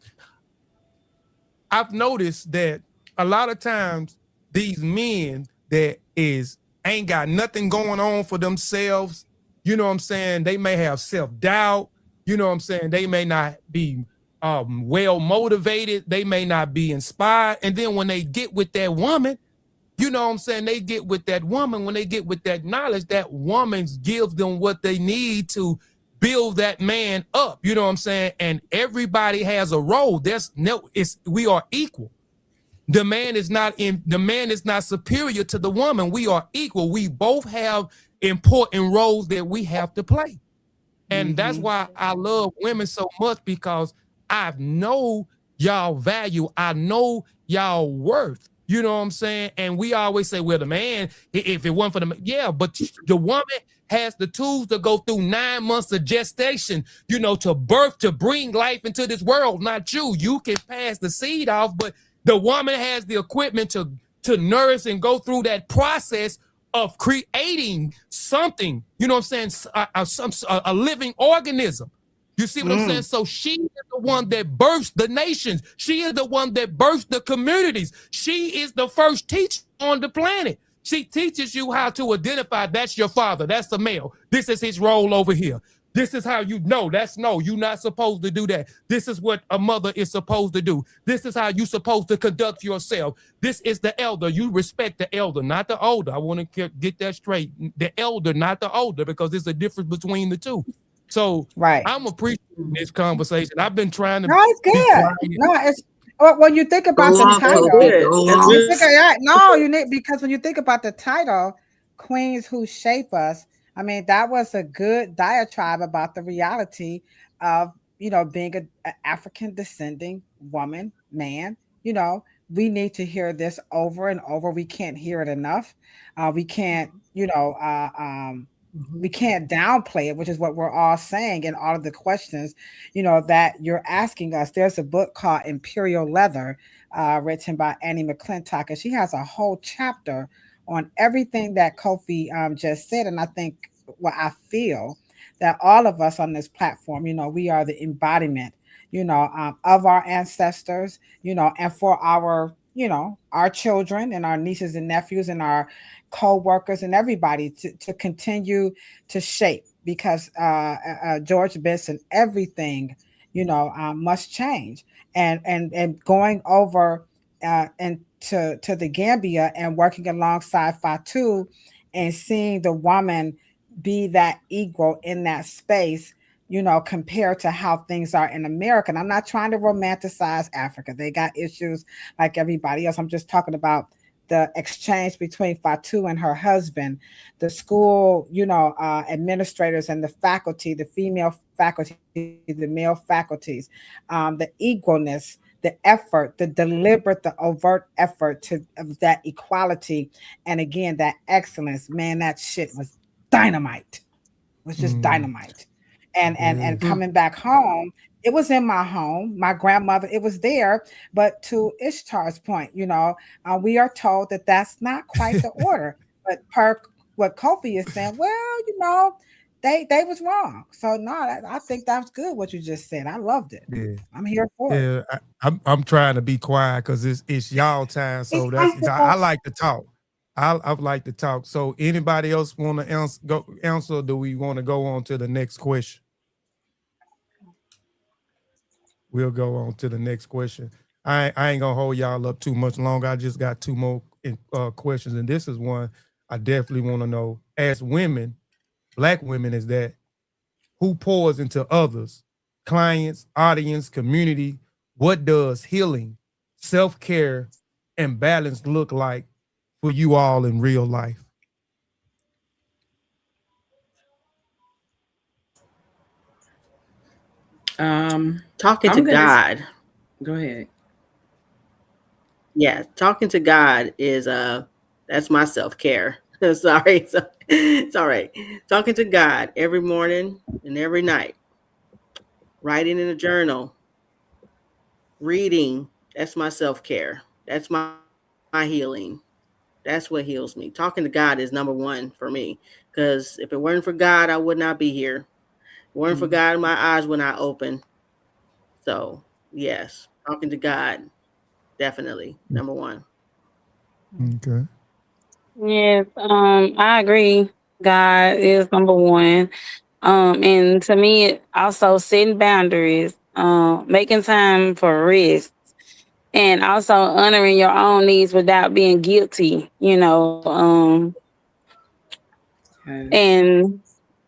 Speaker 2: I've noticed that a lot of times these men that ain't got nothing going on for themselves, you know what I'm saying, they may have self-doubt, you know what I'm saying, they may not be well motivated, they may not be inspired, and then when they get with that woman, you know what I'm saying, they get with that woman, when they get with that knowledge, that woman gives them what they need to build that man up, you know what I'm saying? And everybody has a role. We are equal. The man is not superior to the woman. We are equal. We both have important roles that we have to play. And that's why I love women so much, because I know y'all value. I know y'all worth. You know what I'm saying? And we always say, well, the man, if it wasn't for the man, yeah, but the woman has the tools to go through 9 months of gestation, you know, to birth, to bring life into this world. Not you. You can pass the seed off, but the woman has the equipment to nourish and go through that process of creating something, you know what I'm saying, a living organism. You see what I'm saying? So she is the one that births the nations. She is the one that births the communities. She is the first teacher on the planet. She teaches you how to identify, that's your father, that's the male. This is his role over here. This is how you know, you're not supposed to do that. This is what a mother is supposed to do. This is how you're supposed to conduct yourself. This is the elder. You respect the elder, not the older. I want to get that straight. The elder, not the older, because there's a difference between the two. So I'm appreciating this conversation. I've been trying to.
Speaker 1: No, it's good. No, it's when you think about the title. Because when you think about the title, Queens Who Shape Us. I mean, that was a good diatribe about the reality of, you know, being an African descending woman, man. You know, we need to hear this over and over. We can't hear it enough. We can't, you know, we can't downplay it, which is what we're all saying in all of the questions, you know, that you're asking us. There's a book called Imperial Leather, written by Annie McClintock, and she has a whole chapter on everything that Kofi just said. And I think, well, I feel that all of us on this platform, you know, we are the embodiment, you know, of our ancestors, you know, and for our, you know, our children and our nieces and nephews and our co-workers and everybody to continue to shape, because George Benson, everything, you know, must change. And going over and to the Gambia and working alongside Fatu and seeing the woman be that equal in that space, you know, compared to how things are in America. And I'm not trying to romanticize Africa. They got issues like everybody else. I'm just talking about the exchange between Fatu and her husband, the school, you know, administrators and the faculty, the female faculty, the male faculties, the equalness, the effort, the deliberate, the overt effort of that equality. And again, that excellence, man, that shit was dynamite. It was just dynamite. And coming back home, it was in my home, my grandmother, it was there. But to Ishtar's point, you know, we are told that that's not quite the order. But per what Kofi is saying, well, you know, they was wrong. So no, I think that's good what you just said. I loved it. Yeah. I'm here for it.
Speaker 2: Yeah, I'm trying to be quiet because it's y'all time. So I like to talk. I like to talk. So anybody else want to answer? Or do we want to go on to the next question? We'll go on to the next question. I ain't gonna hold y'all up too much longer. I just got two more questions, and this is one I definitely want to know. As women, Black women, is that who pours into others, clients, audience, community? What does healing, self-care, and balance look like for you all in real life?
Speaker 5: Talking to God.
Speaker 4: Go ahead.
Speaker 5: Yeah, talking to God is that's my self-care. Sorry, it's all right. Talking to God every morning and every night. Writing in a journal. Reading, that's my self-care. That's my healing. That's what heals me. Talking to God is number one for me, because if it weren't for God, I would not be here. If it weren't for God, my eyes would not open. So yes, talking to God, definitely number one.
Speaker 2: Okay.
Speaker 10: Yes, I agree. God is number one. And to me, also setting boundaries, making time for rest, and also honoring your own needs without being guilty, and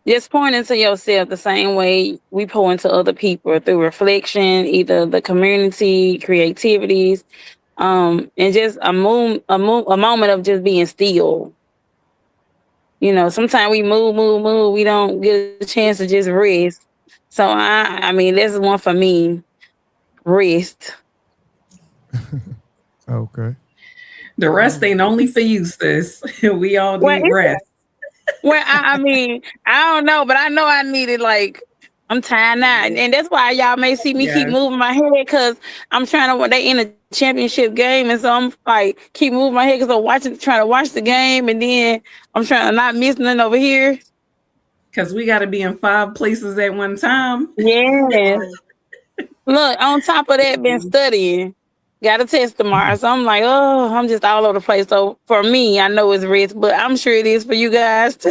Speaker 10: just pouring into yourself the same way we pour into other people through reflection, either the community, creativities, and just a moment of just being still. Sometimes we move, we don't get a chance to just rest. So I mean, this is one for me. Rest.
Speaker 2: Okay.
Speaker 4: The rest ain't only for you, sis. We all need rest.
Speaker 10: Well, I mean, I don't know, but I know I needed, I'm tired now. And that's why y'all may see me keep moving my head, because I'm trying to, they in a championship game. And so I'm keep moving my head because I'm trying to watch the game. And then I'm trying to not miss nothing over here.
Speaker 4: Because we got to be in 5 places at one time.
Speaker 10: Yeah. Look, on top of that, been studying. Got a test tomorrow. So I'm I'm just all over the place. So for me, I know it's rest, but I'm sure it is for you guys too.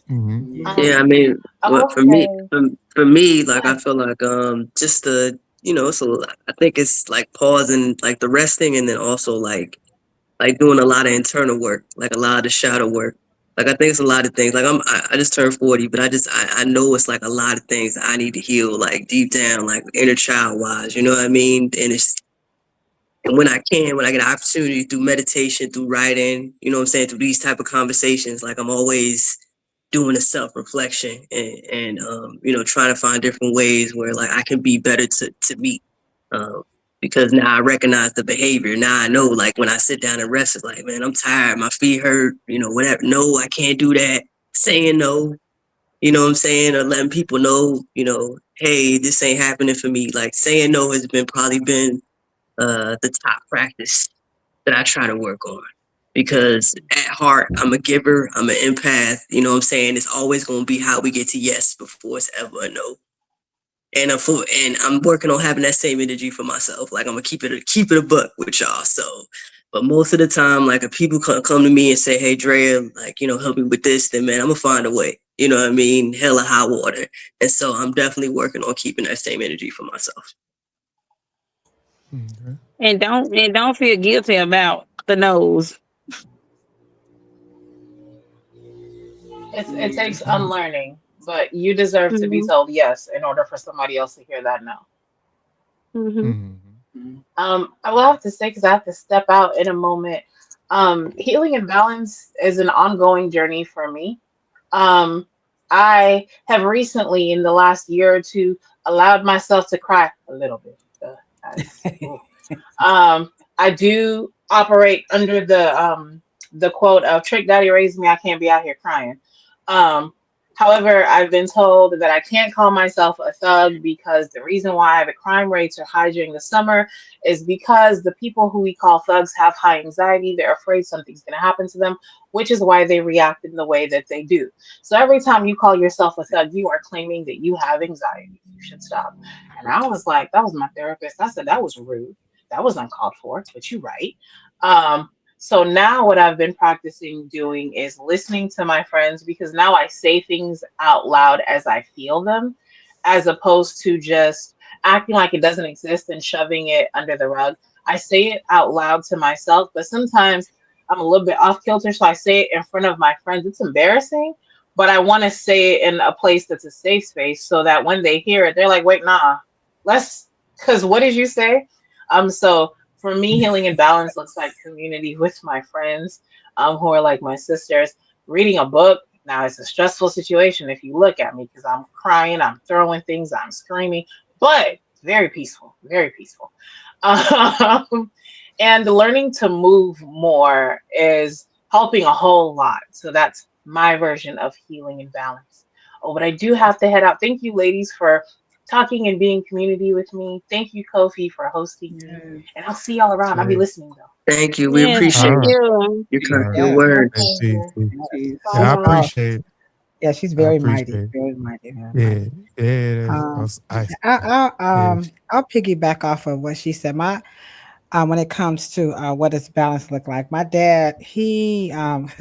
Speaker 2: Mm-hmm.
Speaker 11: Yeah, I mean, for me, I feel like just the so I think it's pausing, the resting, and then also like doing a lot of internal work, a lot of the shadow work. I think it's a lot of things. I just turned 40, but I know it's a lot of things that I need to heal, deep down, inner child wise. You know what I mean? And when I get an opportunity through meditation, through writing, through these type of conversations, I'm always doing a self-reflection and trying to find different ways where I can be better to meet. Because now I recognize the behavior. Now I know, when I sit down and rest, it's man, I'm tired, my feet hurt, whatever. No, I can't do that. Saying no, you know what I'm saying? Or letting people know, hey, this ain't happening for me. Saying no has probably been the top practice that I try to work on. Because at heart, I'm a giver, I'm an empath, you know what I'm saying? It's always going to be how we get to yes before it's ever a no. And I'm working on having that same energy for myself. I'm gonna keep it a buck with y'all. So, but most of the time, if people come to me and say, "Hey, Drea, help me with this," then man, I'm gonna find a way. You know what I mean? Hell or high water. And so I'm definitely working on keeping that same energy for myself.
Speaker 10: Okay. And don't feel guilty about the no's.
Speaker 9: It takes unlearning. But you deserve to be told yes in order for somebody else to hear that no. I will have to say, because I have to step out in a moment. Healing and balance is an ongoing journey for me. I have recently, in the last year or two, allowed myself to cry a little bit. I do operate under the quote of "Trick Daddy raised me, I can't be out here crying." However, I've been told that I can't call myself a thug because the reason why the crime rates are high during the summer is because the people who we call thugs have high anxiety. They're afraid something's going to happen to them, which is why they react in the way that they do. So every time you call yourself a thug, you are claiming that you have anxiety. You should stop. And I was like, that was my therapist. I said, that was rude. That was uncalled for, but you're right. So now what I've been practicing doing is listening to my friends, because now I say things out loud as I feel them, as opposed to just acting like it doesn't exist and shoving it under the rug. I say it out loud to myself, but sometimes I'm a little bit off kilter, so I say it in front of my friends. It's embarrassing, but I want to say it in a place that's a safe space so that when they hear it, they're like, wait, nah, because what did you say? So for me, healing and balance looks like community with my friends who are like my sisters. Reading a book. Now, it's a stressful situation if you look at me, because I'm crying, I'm throwing things, I'm screaming, but very peaceful, very peaceful. And learning to move more is helping a whole lot. So that's my version of healing and balance. Oh, but I do have to head out. Thank you, ladies, for talking and being community with me. Thank you, Kofi, for hosting me. And I'll see y'all around. I'll be listening though.
Speaker 11: Thank you. We appreciate your word.
Speaker 2: Yeah, I appreciate it.
Speaker 1: Yeah, she's very mighty. Very mighty. I'll piggyback off of what she said. When it comes to what does balance look like, my dad, he was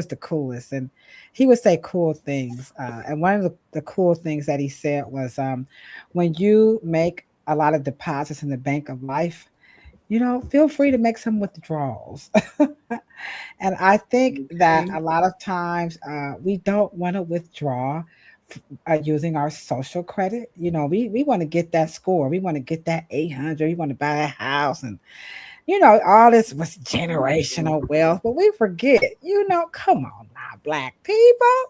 Speaker 1: the coolest, and he would say cool things. And one of the cool things that he said was, when you make a lot of deposits in the bank of life, feel free to make some withdrawals. And I think that
Speaker 4: Okay.
Speaker 1: a lot of times we don't want to withdraw using our social credit. We want to get that score. We want to get that 800. We want to buy that house. And, all this was generational wealth. But we forget, come on now, Black people.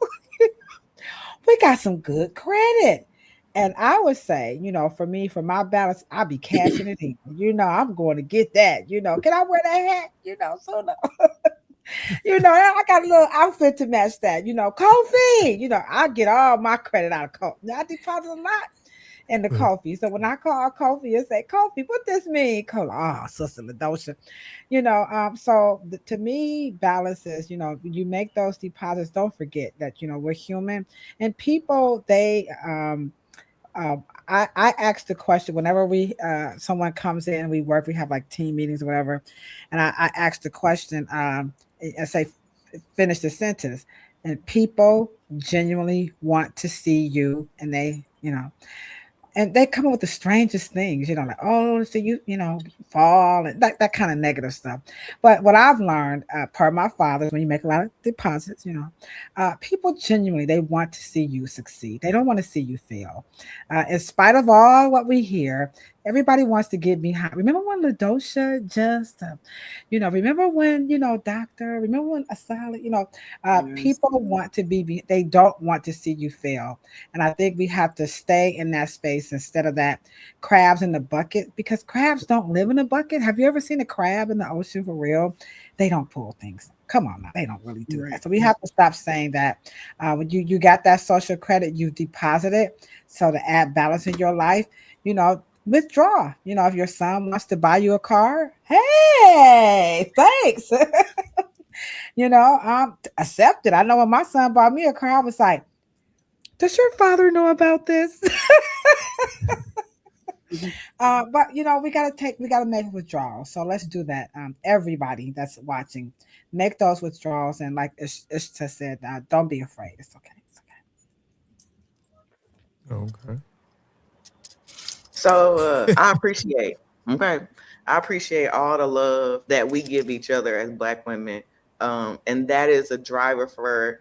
Speaker 1: We got some good credit. And I would say, for me, for my balance, I'll be cashing it in. I'm going to get that. Can I wear that hat? So no. I got a little outfit to match that. Kofi. I get all my credit out of Kofi. I deposit a lot in the Kofi. So when I call Kofi and say, Kofi, what this mean? Kofi, Sister Ladosha. To me, balance is, you make those deposits. Don't forget that, we're human, and people, I ask the question whenever we someone comes in, we work, we have like team meetings or whatever, and I ask the question and say, finish the sentence, and people genuinely want to see you, and and they come up with the strangest things, like, oh, so you fall, and that kind of negative stuff. But what I've learned, per my father, when you make a lot of deposits, people genuinely, they want to see you succeed. They don't want to see you fail. In spite of all what we hear, everybody wants to get behind. Remember when Ladosha just, remember when, doctor, remember when Asali, people want to they don't want to see you fail. And I think we have to stay in that space instead of that crabs in the bucket, because crabs don't live in a bucket. Have you ever seen a crab in the ocean for real? They don't pull things. Come on now, they don't really do that. So we have to stop saying that. When you got that social credit, you deposited, so to add balance in your life, withdraw. If your son wants to buy you a car, hey, thanks. Accept it. I know when my son bought me a car, I was like, does your father know about this? But we gotta make withdrawals. So let's do that. Everybody that's watching, make those withdrawals, and like Ishta said, don't be afraid. It's okay.
Speaker 2: Okay.
Speaker 7: So I appreciate all the love that we give each other as Black women. And that is a driver for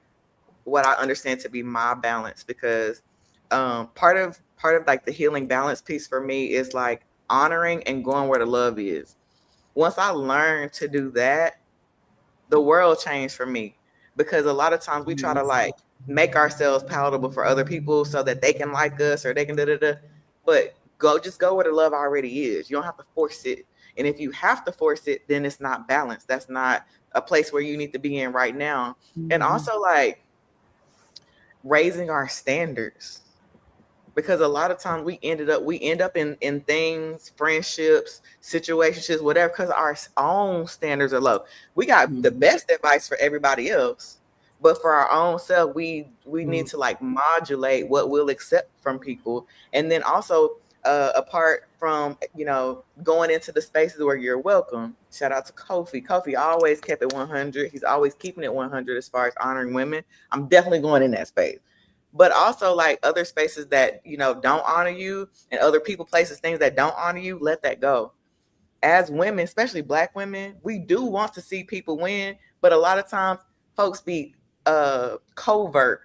Speaker 7: what I understand to be my balance, because part of like the healing balance piece for me is like honoring and going where the love is. Once I learned to do that, the world changed for me, because a lot of times we try to like make ourselves palatable for other people so that they can like us or they can but just go where the love already is. You don't have to force it. And if you have to force it, then it's not balanced. That's not a place where you need to be in right now. And also like raising our standards, because a lot of times we end up in things, friendships, situationships, whatever, because our own standards are low. We got the best advice for everybody else, but for our own self, we need to like modulate what we'll accept from people. And then also apart from going into the spaces where you're welcome, shout out to Kofi. Kofi always kept it 100. He's always keeping it 100 as far as honoring women. I'm definitely going in that space. But also like other spaces that don't honor you, and other people, places, things that don't honor you, let that go. As women, especially Black women, we do want to see people win, but a lot of times folks be covert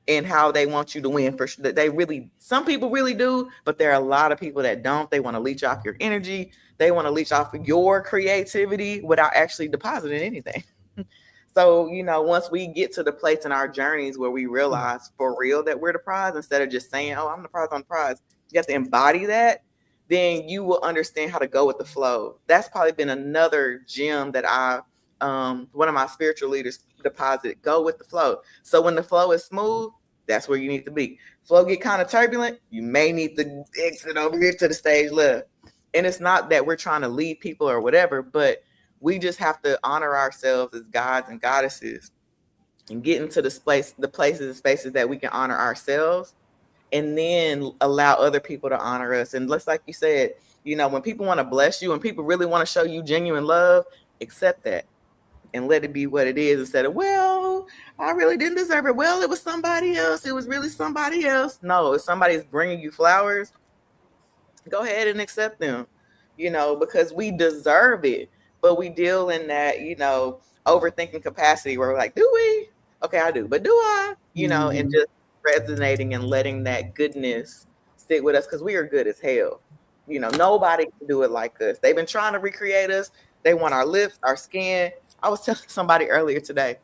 Speaker 7: in how they want you to win. For sure, some people really do, but there are a lot of people that don't. They want to leech off your energy. They want to leech off your creativity without actually depositing anything. So, once we get to the place in our journeys where we realize for real that we're the prize, instead of just saying, oh, I'm the prize, you have to embody that, then you will understand how to go with the flow. That's probably been another gem that one of my spiritual leaders deposited, go with the flow. So when the flow is smooth, that's where you need to be. Flow get kind of turbulent, you may need to exit over here to the stage left. And it's not that we're trying to lead people or whatever, but we just have to honor ourselves as gods and goddesses and get into the places and spaces that we can honor ourselves, and then allow other people to honor us. And just like you said, when people want to bless you, when people really want to show you genuine love, accept that and let it be what it is, instead of, well, I really didn't deserve it. Well, it was somebody else. It was really somebody else. No, if somebody's bringing you flowers, go ahead and accept them, because we deserve it. But we deal in that, overthinking capacity where we're like, do we? Okay, I do, but do I? And just resonating and letting that goodness stick with us because we are good as hell. Nobody can do it like us. They've been trying to recreate us. They want our lips, our skin. I was telling somebody earlier today,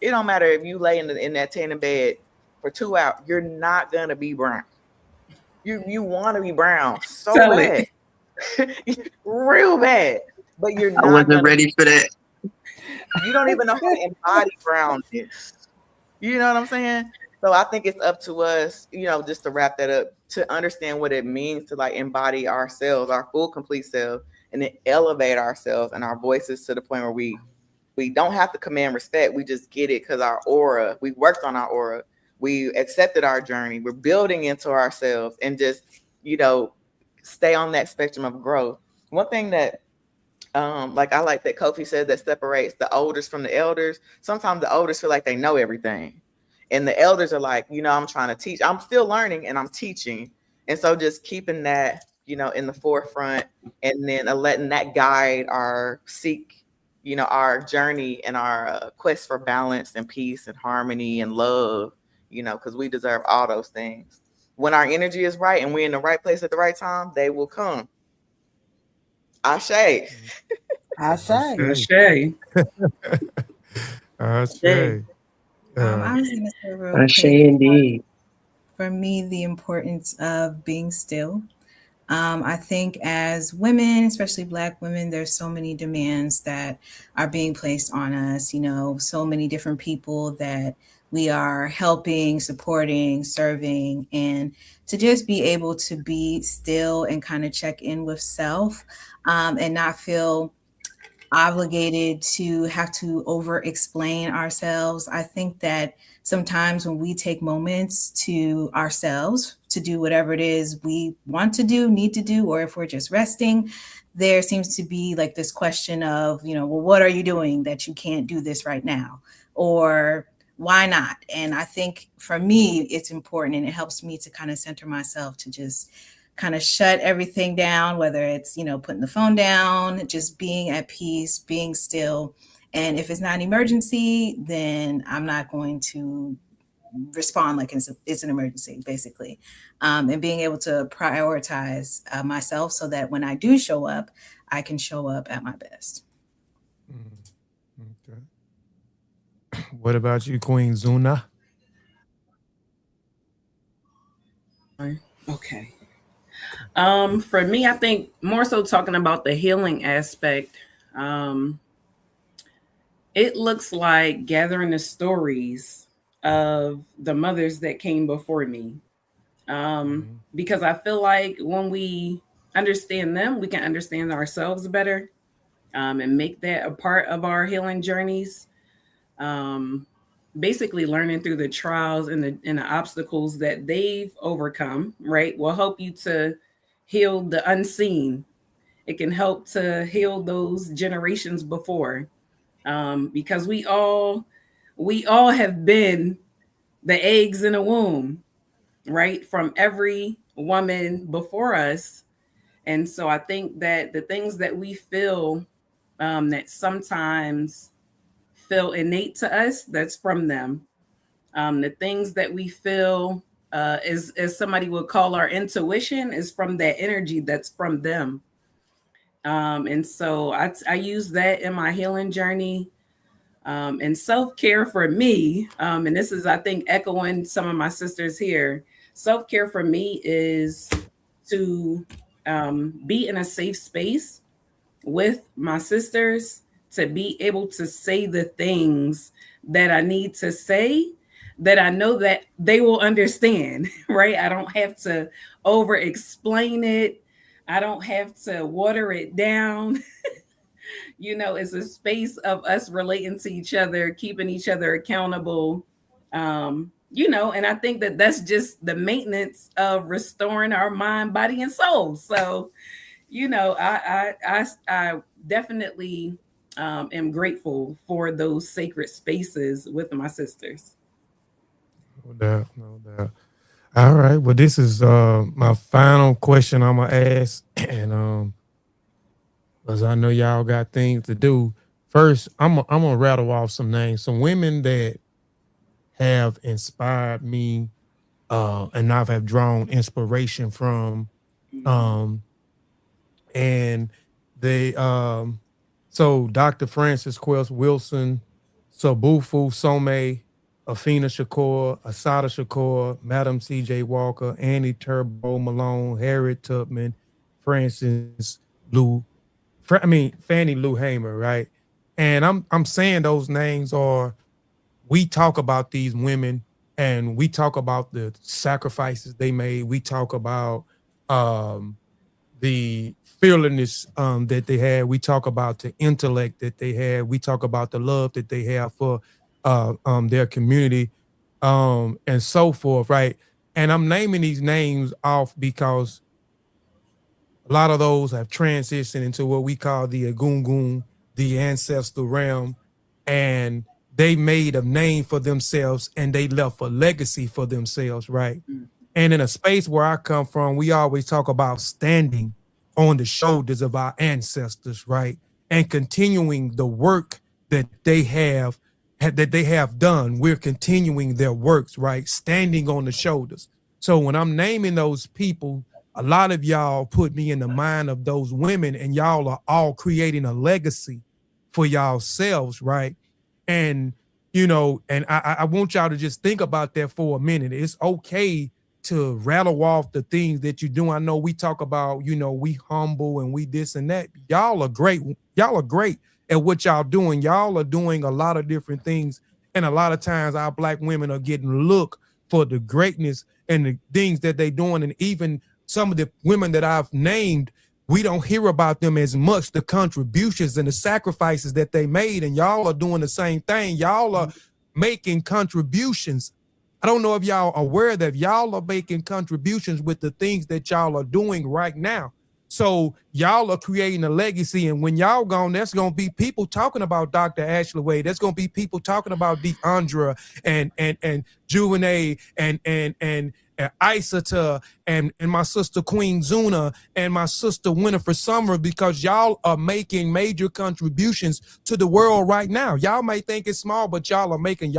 Speaker 7: it don't matter if you lay in that tanning bed for 2 hours, you're not gonna be brown. You want to be brown so bad, real bad, but you're not.
Speaker 11: I wasn't ready for that.
Speaker 7: You don't even know how to embody brownness. You know what I'm saying? So I think it's up to us, just to wrap that up, to understand what it means to like embody ourselves, our full complete self, and then elevate ourselves and our voices to the point where we don't have to command respect. We just get it because our aura, we worked on our aura. We accepted our journey. We're building into ourselves and just, stay on that spectrum of growth. One thing that, I like that Kofi said that separates the elders from the elders. Sometimes the elders feel like they know everything. And the elders are like, I'm trying to teach. I'm still learning and I'm teaching. And so just keeping that, in the forefront and then letting that guide our our journey and our quest for balance and peace and harmony and love, because we deserve all those things. When our energy is right and we're in the right place at the right time, they will come. Ashe.
Speaker 1: Ashe.
Speaker 4: Ashe.
Speaker 2: Ashe.
Speaker 6: I was going to say real
Speaker 11: Ashe
Speaker 6: quick,
Speaker 11: indeed.
Speaker 6: for me, the importance of being still. I think as women, especially Black women, there's so many demands that are being placed on us, so many different people that we are helping, supporting, serving, and to just be able to be still and kind of check in with self and not feel obligated to have to over explain ourselves. I think that sometimes when we take moments to ourselves to do whatever it is we want to do, need to do, or if we're just resting, there seems to be like this question of, well, what are you doing that you can't do this right now? Or why not? And I think for me, it's important and it helps me to kind of center myself to just kind of shut everything down, whether it's, putting the phone down, just being at peace, being still. And if it's not an emergency, then I'm not going to respond like it's an emergency, basically. And being able to prioritize myself so that when I do show up, I can show up at my best.
Speaker 2: Okay. What about you, Queen Zuna?
Speaker 4: Okay. For me, I think more so talking about the healing aspect, it looks like gathering the stories of the mothers that came before me. Because I feel like when we understand them, we can understand ourselves better and make that a part of our healing journeys. Basically learning through the trials and the obstacles that they've overcome, right, will help you to heal the unseen. It can help to heal those generations before, because we all have been the eggs in a womb, right, from every woman before us. And so I think that the things that we feel that sometimes feel innate to us, that's from them. The things that we feel as somebody would call our intuition is from that energy that's from them. And so I use that in my healing journey. And self-care for me, and this is, I think, echoing some of my sisters here, self-care for me is to be in a safe space with my sisters, to be able to say the things that I need to say, that I know that they will understand, right? I don't have to over explain it. I don't have to water it down. It's a space of us relating to each other, keeping each other accountable. And I think that that's just the maintenance of restoring our mind, body, and soul. So, I definitely am grateful for those sacred spaces with my sisters.
Speaker 2: No doubt, no doubt. All right. Well, this is my final question I'm gonna ask, and because I know y'all got things to do. First, I'm gonna rattle off some names, some women that have inspired me, and I have drawn inspiration from, um, and they so Dr. Francis Quells Wilson, Sabufu Some, Afina Shakur, Asada Shakur, Madam C.J. Walker, Annie Turbo Malone, Harriet Tubman, Francis Lou, Fannie Lou Hamer, right? And I'm saying those names are, we talk about these women and we talk about the sacrifices they made. We talk about um the fearlessness that they had. We talk about the intellect that they had. We talk about the love that they have for their community, and so forth, right? And I'm naming these names off because a lot of those have transitioned into what we call the Agungun, the ancestral realm, and they made a name for themselves and they left a legacy for themselves, right? And in a space where I come from, we always talk about standing on the shoulders of our ancestors, right? And continuing the work that they have done. We're continuing their works, right? Standing on the shoulders. So when I'm naming those people, a lot of y'all put me in the mind of those women, and y'all are all creating a legacy for yourselves, right? And and I want y'all to just think about that for a minute. It's okay to rattle off the things that you do. I know we talk about, we humble and we this and that. Y'all are great. Y'all are great at what y'all doing. Y'all are doing a lot of different things. And a lot of times our Black women are getting looked for the greatness and the things that they doing. And even some of the women that I've named, we don't hear about them as much, the contributions and the sacrifices that they made. And y'all are doing the same thing. Y'all are making contributions. I don't know if y'all are aware that y'all are making contributions with the things that y'all are doing right now. So y'all are creating a legacy. And when y'all gone, there's going to be people talking about Dr. Ashley Wade. There's going to be people talking about Deandra and Juvenay and Isata and my sister Queen Zuna and my sister Winifred Summer, because y'all are making major contributions to the world right now. Y'all may think it's small, but y'all are making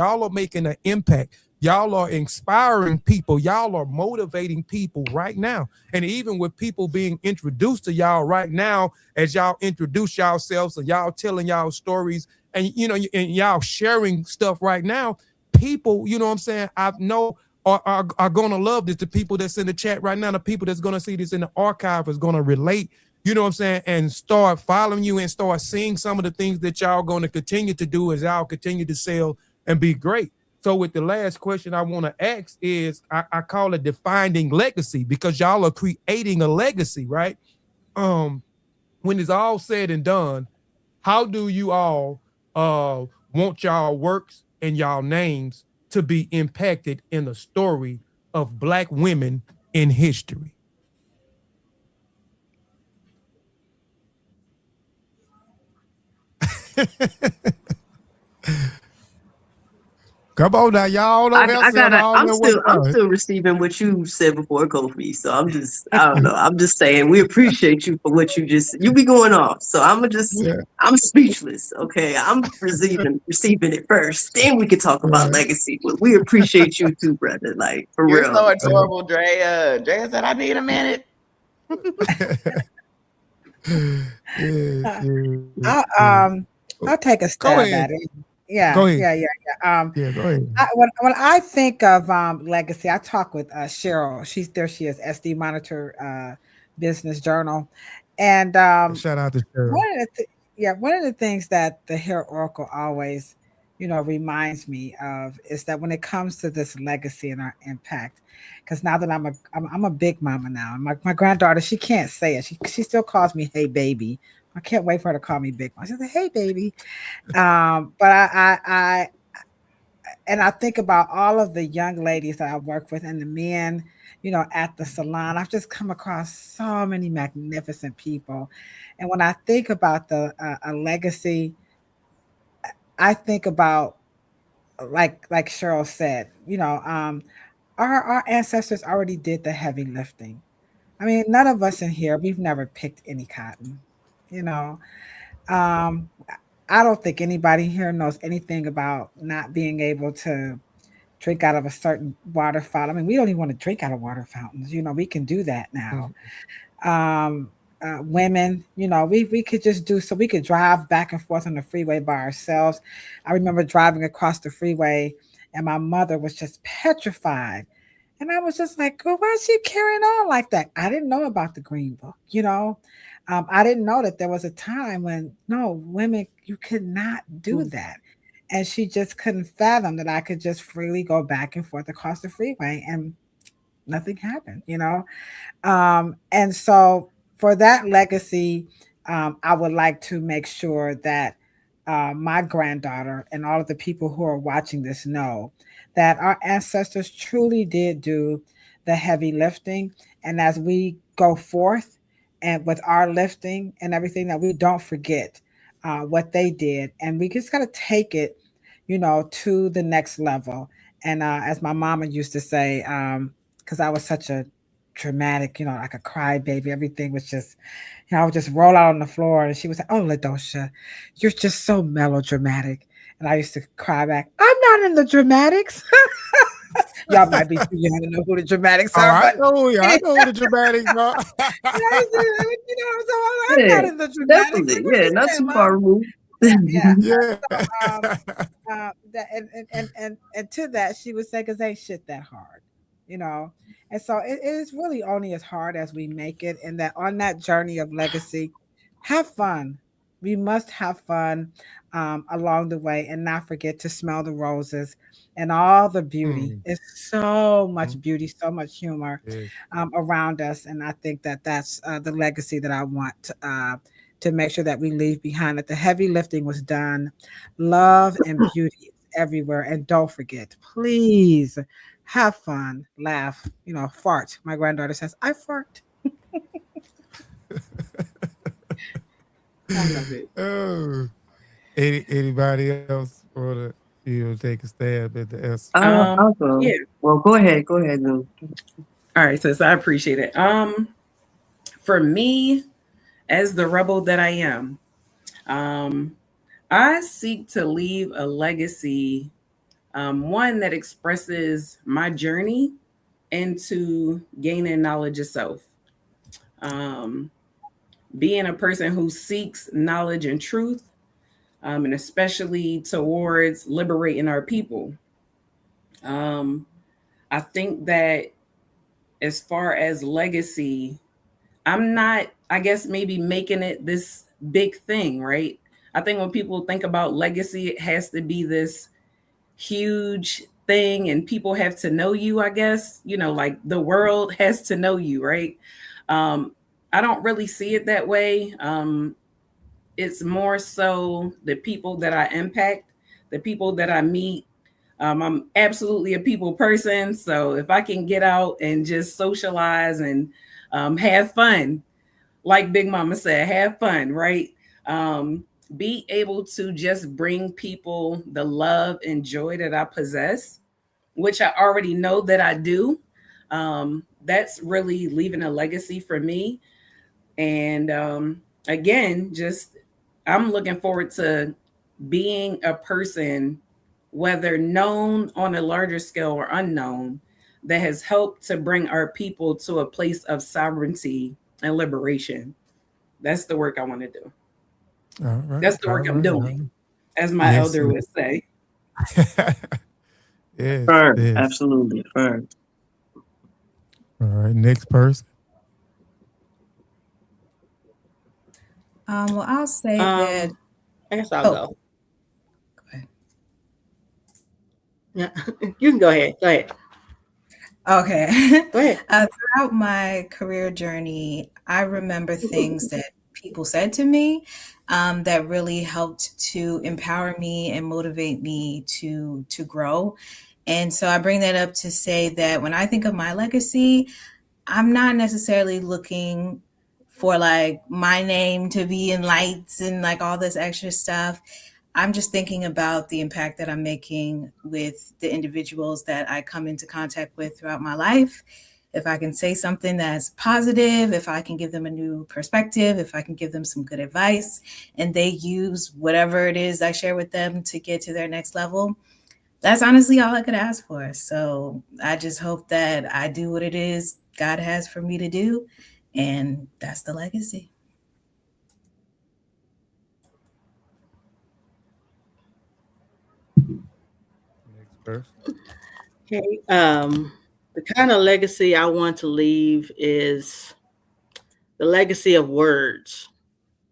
Speaker 2: an impact. Y'all are inspiring people. Y'all are motivating people right now. And even with people being introduced to y'all right now, as y'all introduce yourselves and y'all telling y'all stories and, and y'all sharing stuff right now, people, you know what I'm saying, I know are going to love this. The people that's in the chat right now, the people that's going to see this in the archive is going to relate, you know what I'm saying, and start following you and start seeing some of the things that y'all going to continue to do as y'all continue to sell and be great. So with the last question I want to ask is, I call it defining legacy, because y'all are creating a legacy, right? When it's all said and done, how do you all want y'all works and y'all names to be impacted in the story of Black women in history? Come on now, y'all don't
Speaker 11: I'm still receiving what you said before, Kofi. So I don't know. I'm just saying we appreciate you for what you be going off. So I'm speechless. Okay. I'm receiving it first. Then we can talk about legacy. But we appreciate you too, brother. Like, for
Speaker 7: You're
Speaker 11: real.
Speaker 7: so adorable, Drea. Drea said, I need a minute.
Speaker 1: I'll take a stab at it. Yeah.
Speaker 2: Go ahead.
Speaker 1: Yeah.
Speaker 2: Go ahead.
Speaker 1: When I think of legacy, I talk with Cheryl. She is, SD Monitor Business Journal, and
Speaker 2: shout out to Cheryl.
Speaker 1: One of the things that the Hair Oracle always, reminds me of is that when it comes to this legacy and our impact, because now that I'm a big mama now, and my granddaughter, she can't say it. She still calls me "Hey baby." I can't wait for her to call me Big Mama. She said, "Hey baby," but I think about all of the young ladies that I work with and the men, at the salon. I've just come across so many magnificent people, and when I think about a legacy, I think about like Cheryl said, our ancestors already did the heavy lifting. I mean, none of us in here, we've never picked any cotton, you know. Um, I don't think anybody here knows anything about not being able to drink out of a certain water fountain. I mean, we don't even want to drink out of water fountains. You know, we can do that now. Um, Women, you know, we could just do so we could drive back and forth on the freeway by ourselves. I remember driving across the freeway, and my mother was just petrified. And I was just like, well, why is she carrying on like that? I didn't know about the Green Book, you know. I didn't know that there was a time when no women, you could not do that. And she just couldn't fathom that I could just freely go back and forth across the freeway and nothing happened, you know. And so for that legacy, I would like to make sure that my granddaughter and all of the people who are watching this know that our ancestors truly did do the heavy lifting. And as we go forth and with our lifting and everything, that we don't forget what they did. And we just got to take it, you know, to the next level. And as my mama used to say, because I was such a dramatic, you know, like a crybaby. Everything was just, you know, I would just roll out on the floor, and she would say, "Oh, Ladosha, you're just so melodramatic." And I used to cry back, "I'm not in the dramatics." Y'all might be too young to know who the dramatics
Speaker 2: Oh,
Speaker 1: are,
Speaker 2: I
Speaker 1: but
Speaker 2: know, yeah, I know who the dramatics are.
Speaker 1: you know, so I'm
Speaker 11: Yeah,
Speaker 1: not in the dramatics.
Speaker 11: definitely.
Speaker 1: Like, what
Speaker 11: Yeah,
Speaker 1: you
Speaker 11: not
Speaker 1: saying,
Speaker 11: too
Speaker 1: Mom?
Speaker 11: far removed.
Speaker 1: Yeah.
Speaker 2: Yeah.
Speaker 1: Um, that and to that she would say, because ain't shit that hard, you know. And so it is really only as hard as we make it, and that on that journey of legacy, have fun. We must have fun along the way, and not forget to smell the roses and all the beauty.
Speaker 2: Mm,
Speaker 1: It's so much
Speaker 2: mm,
Speaker 1: beauty, so much humor
Speaker 2: yes.
Speaker 1: around us, and I think that that's the legacy that I want to make sure that we leave behind. That the heavy lifting was done, love and beauty is everywhere, and don't forget, please have fun, laugh, you know, fart. My granddaughter says, "I fart."
Speaker 4: I love it.
Speaker 2: Oh, anybody else want to, you know, take a stab at the S?
Speaker 11: I'll go.
Speaker 4: Yeah.
Speaker 11: Well, go ahead. Go ahead, Lou.
Speaker 4: All right, sis, I appreciate it. For me, as the rebel that I am, I seek to leave a legacy, one that expresses my journey into gaining knowledge of self. Being a person who seeks knowledge and truth, and especially towards liberating our people. I think that as far as legacy, I'm not, I guess, maybe making it this big thing, right? I think when people think about legacy, it has to be this huge thing and people have to know you, I guess, you know, like the world has to know you, right? I don't really see it that way. It's more so the people that I impact, the people that I meet. I'm absolutely a people person. So if I can get out and just socialize and have fun, like Big Mama said, have fun, right? Be able to just bring people the love and joy that I possess, which I already know that I do. That's really leaving a legacy for me. And again, just I'm looking forward to being a person, whether known on a larger scale or unknown, that has helped to bring our people to a place of sovereignty and liberation. That's the work I want to do.
Speaker 2: All right.
Speaker 4: That's the work I'm doing, as my elder would say.
Speaker 2: Yes,
Speaker 11: Firm,
Speaker 2: yes.
Speaker 11: absolutely firm.
Speaker 2: All right, next person.
Speaker 6: Well, I'll say that.
Speaker 5: I guess I'll go. Go ahead. Yeah, you can go ahead. Go ahead.
Speaker 6: Okay.
Speaker 5: Go ahead.
Speaker 6: Throughout my career journey, I remember things that people said to me that really helped to empower me and motivate me to grow. And so I bring that up to say that when I think of my legacy, I'm not necessarily looking for like my name to be in lights and like all this extra stuff. I'm just thinking about the impact that I'm making with the individuals that I come into contact with throughout my life. If I can say something that's positive, if I can give them a new perspective, if I can give them some good advice, and they use whatever it is I share with them to get to their next level, that's honestly all I could ask for. So I just hope that I do what it is God has for me to do, and that's the legacy.
Speaker 2: Next person.
Speaker 5: Okay. The kind of legacy I want to leave is the legacy of words.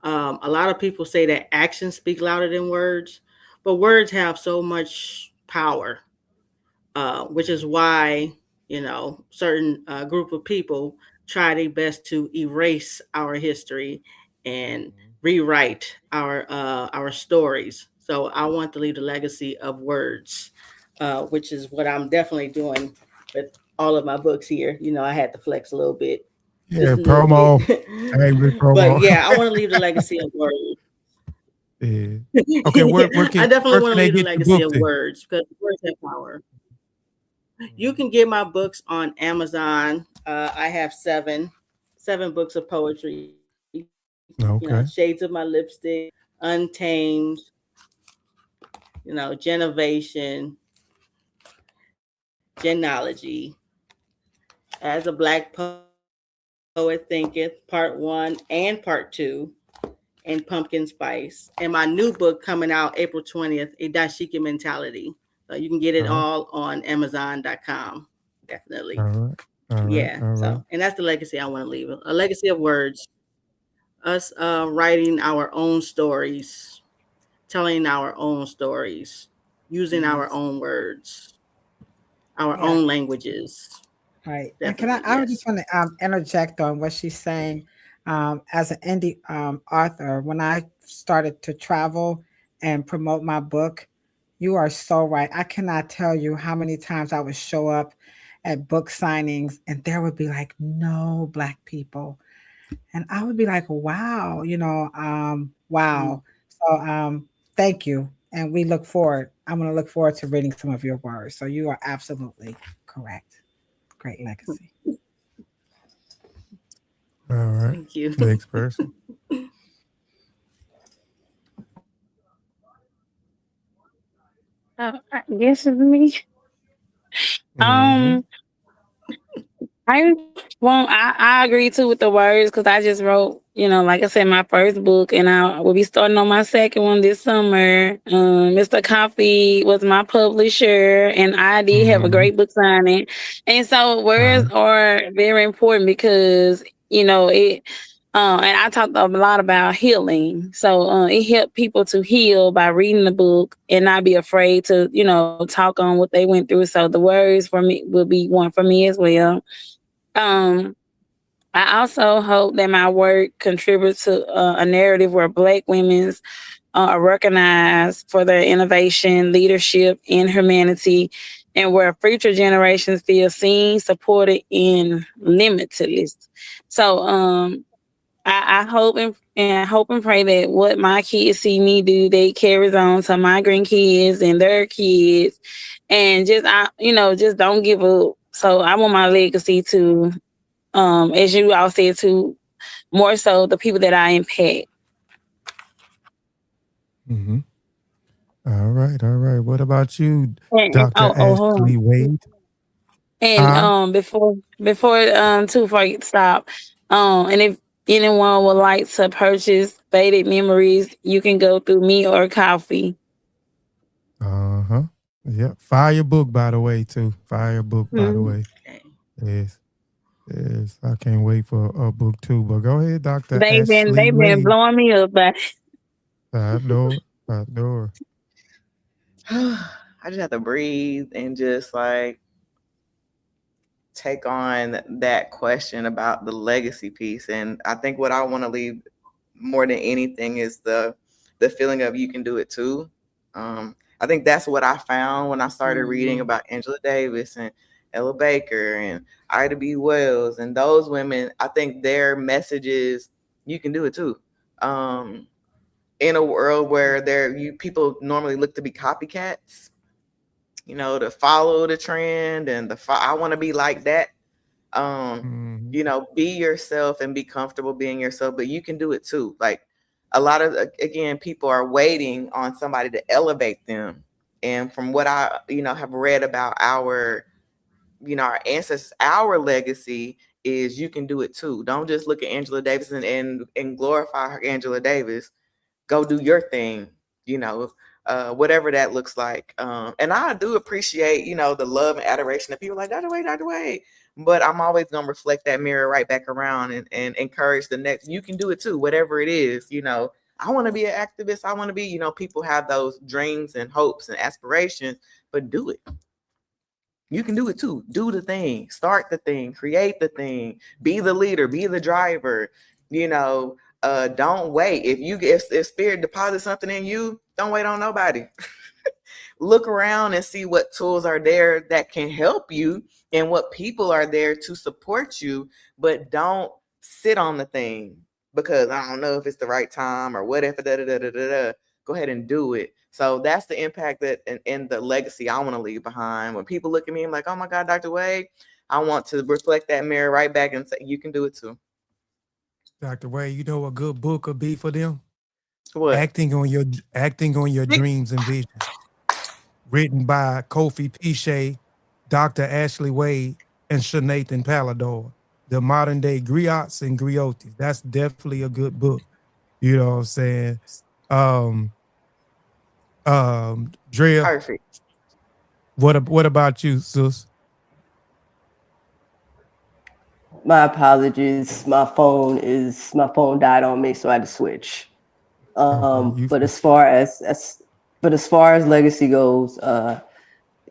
Speaker 5: A lot of people say that actions speak louder than words, but words have so much power, which is why, certain group of people try their best to erase our history and rewrite our stories. So I want to leave the legacy of words, which is what I'm definitely doing with all of my books here. I had to flex a little bit.
Speaker 2: Yeah,
Speaker 5: Just a little
Speaker 2: promo.
Speaker 5: bit.
Speaker 2: Angry promo.
Speaker 5: But yeah, I want to leave the legacy of words.
Speaker 2: Yeah. Okay, where
Speaker 5: I
Speaker 2: can
Speaker 5: definitely
Speaker 2: where
Speaker 5: want
Speaker 2: can
Speaker 5: to
Speaker 2: they
Speaker 5: leave the
Speaker 2: get your
Speaker 5: legacy
Speaker 2: book
Speaker 5: of
Speaker 2: then?
Speaker 5: words because words have power. You can get my books on Amazon. I have seven books of poetry.
Speaker 2: Okay.
Speaker 5: Shades of My Lipstick, Untamed, Genovation, Genealogy, As a Black Poet Thinketh, Part 1 and Part 2, and Pumpkin Spice. And my new book coming out April 20th, A Dashiki Mentality. You can get it all on Amazon.com. Definitely.
Speaker 2: All right. All
Speaker 5: Yeah.
Speaker 2: right. All
Speaker 5: So,
Speaker 2: right.
Speaker 5: and that's the legacy I want to leave. A legacy of words. Us writing our own stories, telling our own stories, using our own words, our
Speaker 1: Yeah.
Speaker 5: own languages.
Speaker 1: Right. And
Speaker 5: Definitely,
Speaker 1: I
Speaker 5: yes.
Speaker 1: just want to interject on what she's saying. As an indie author, when I started to travel and promote my book, you are so right. I cannot tell you how many times I would show up at book signings and there would be like no Black people. And I would be like, wow, wow. So thank you. And we look forward. I'm going to look forward to reading some of your words. So you are absolutely correct. Great legacy.
Speaker 2: All right.
Speaker 5: Thank you.
Speaker 2: Next person.
Speaker 10: I guess it's me.
Speaker 2: Mhm.
Speaker 10: I agree too with the words because I just wrote, like I said, my first book, and I will be starting on my second one this summer. Mr. Coffee was my publisher, and I did have a
Speaker 2: Mhm.
Speaker 10: great book signing. And so words
Speaker 2: Uh-huh.
Speaker 10: are very important because it. And I talked a lot about healing. So it helped people to heal by reading the book and not be afraid to, talk on what they went through. So the words for me will be one for me as well. I also hope that my work contributes to a narrative where Black women's are recognized for their innovation, leadership, and humanity, and where future generations feel seen, supported, and limitless. So I hope and pray that what my kids see me do, they carries on to my grandkids and their kids, and just don't give up. So I want my legacy to, as you all said, to more so the people that I impact.
Speaker 2: Mm-hmm. All right. All right. What about you,
Speaker 10: And
Speaker 2: Dr.
Speaker 10: hold
Speaker 2: Ashley
Speaker 10: on.
Speaker 2: Wade?
Speaker 10: And before I stop, and if anyone would like to purchase Faded Memories, you can go through me or Coffee.
Speaker 2: Uh-huh. Yeah. Fire book, by the way, too. Fire book, by the way.
Speaker 5: Okay.
Speaker 2: Yes. Yes. I can't wait for a book too. But go ahead, Dr.
Speaker 10: They've
Speaker 2: Ashley
Speaker 10: been
Speaker 2: Wade.
Speaker 10: blowing me up, but
Speaker 2: I know. I know.
Speaker 7: I just have to breathe and just like take on that question about the legacy piece. And I think what I want to leave more than anything is the feeling of you can do it too. I think that's what I found when I started reading about Angela Davis and Ella Baker and Ida B. Wells and those women. I think their message is you can do it too. in a world where people normally look to be copycats, you know, to follow the trend and I want to be like that. You know, be yourself and be comfortable being yourself, but you can do it too. Like a lot of, again, people are waiting on somebody to elevate them. And from what I, you know, have read about our, you know, our ancestors, our legacy is you can do it too. Don't just look at Angela Davis and glorify her Angela Davis. Go do your thing, you know, whatever that looks like. And I do appreciate, you know, the love and adoration of people like Dr. Wade. But I'm always going to reflect that mirror right back around and encourage the next. You can do it too, whatever it is. You know, I want to be an activist. I want to be, you know, people have those dreams and hopes and aspirations, but do it. You can do it too. Do the thing, start the thing, create the thing, be the leader, be the driver, you know. Don't wait. If spirit deposits something in you, don't wait on nobody. Look around and see what tools are there that can help you and what people are there to support you, but don't sit on the thing because I don't know if it's the right time or whatever. Go ahead and do it. So that's the impact that and the legacy I want to leave behind. When people look at me, I'm like, oh my God, Dr. Wade, I want to reflect that mirror right back and say, you can do it too.
Speaker 2: Dr. Wade, you know a good book would be for them?
Speaker 7: What?
Speaker 2: Acting on your dreams and visions. Written by Kofi Piche, Dr. Ashley Wade, and Shanathan Palador. The modern day griots and griotis. That's definitely a good book. You know what I'm saying? Drea.
Speaker 7: Perfect.
Speaker 2: What about you, sis?
Speaker 11: My apologies. My phone died on me, so I had to switch. But as far as legacy goes,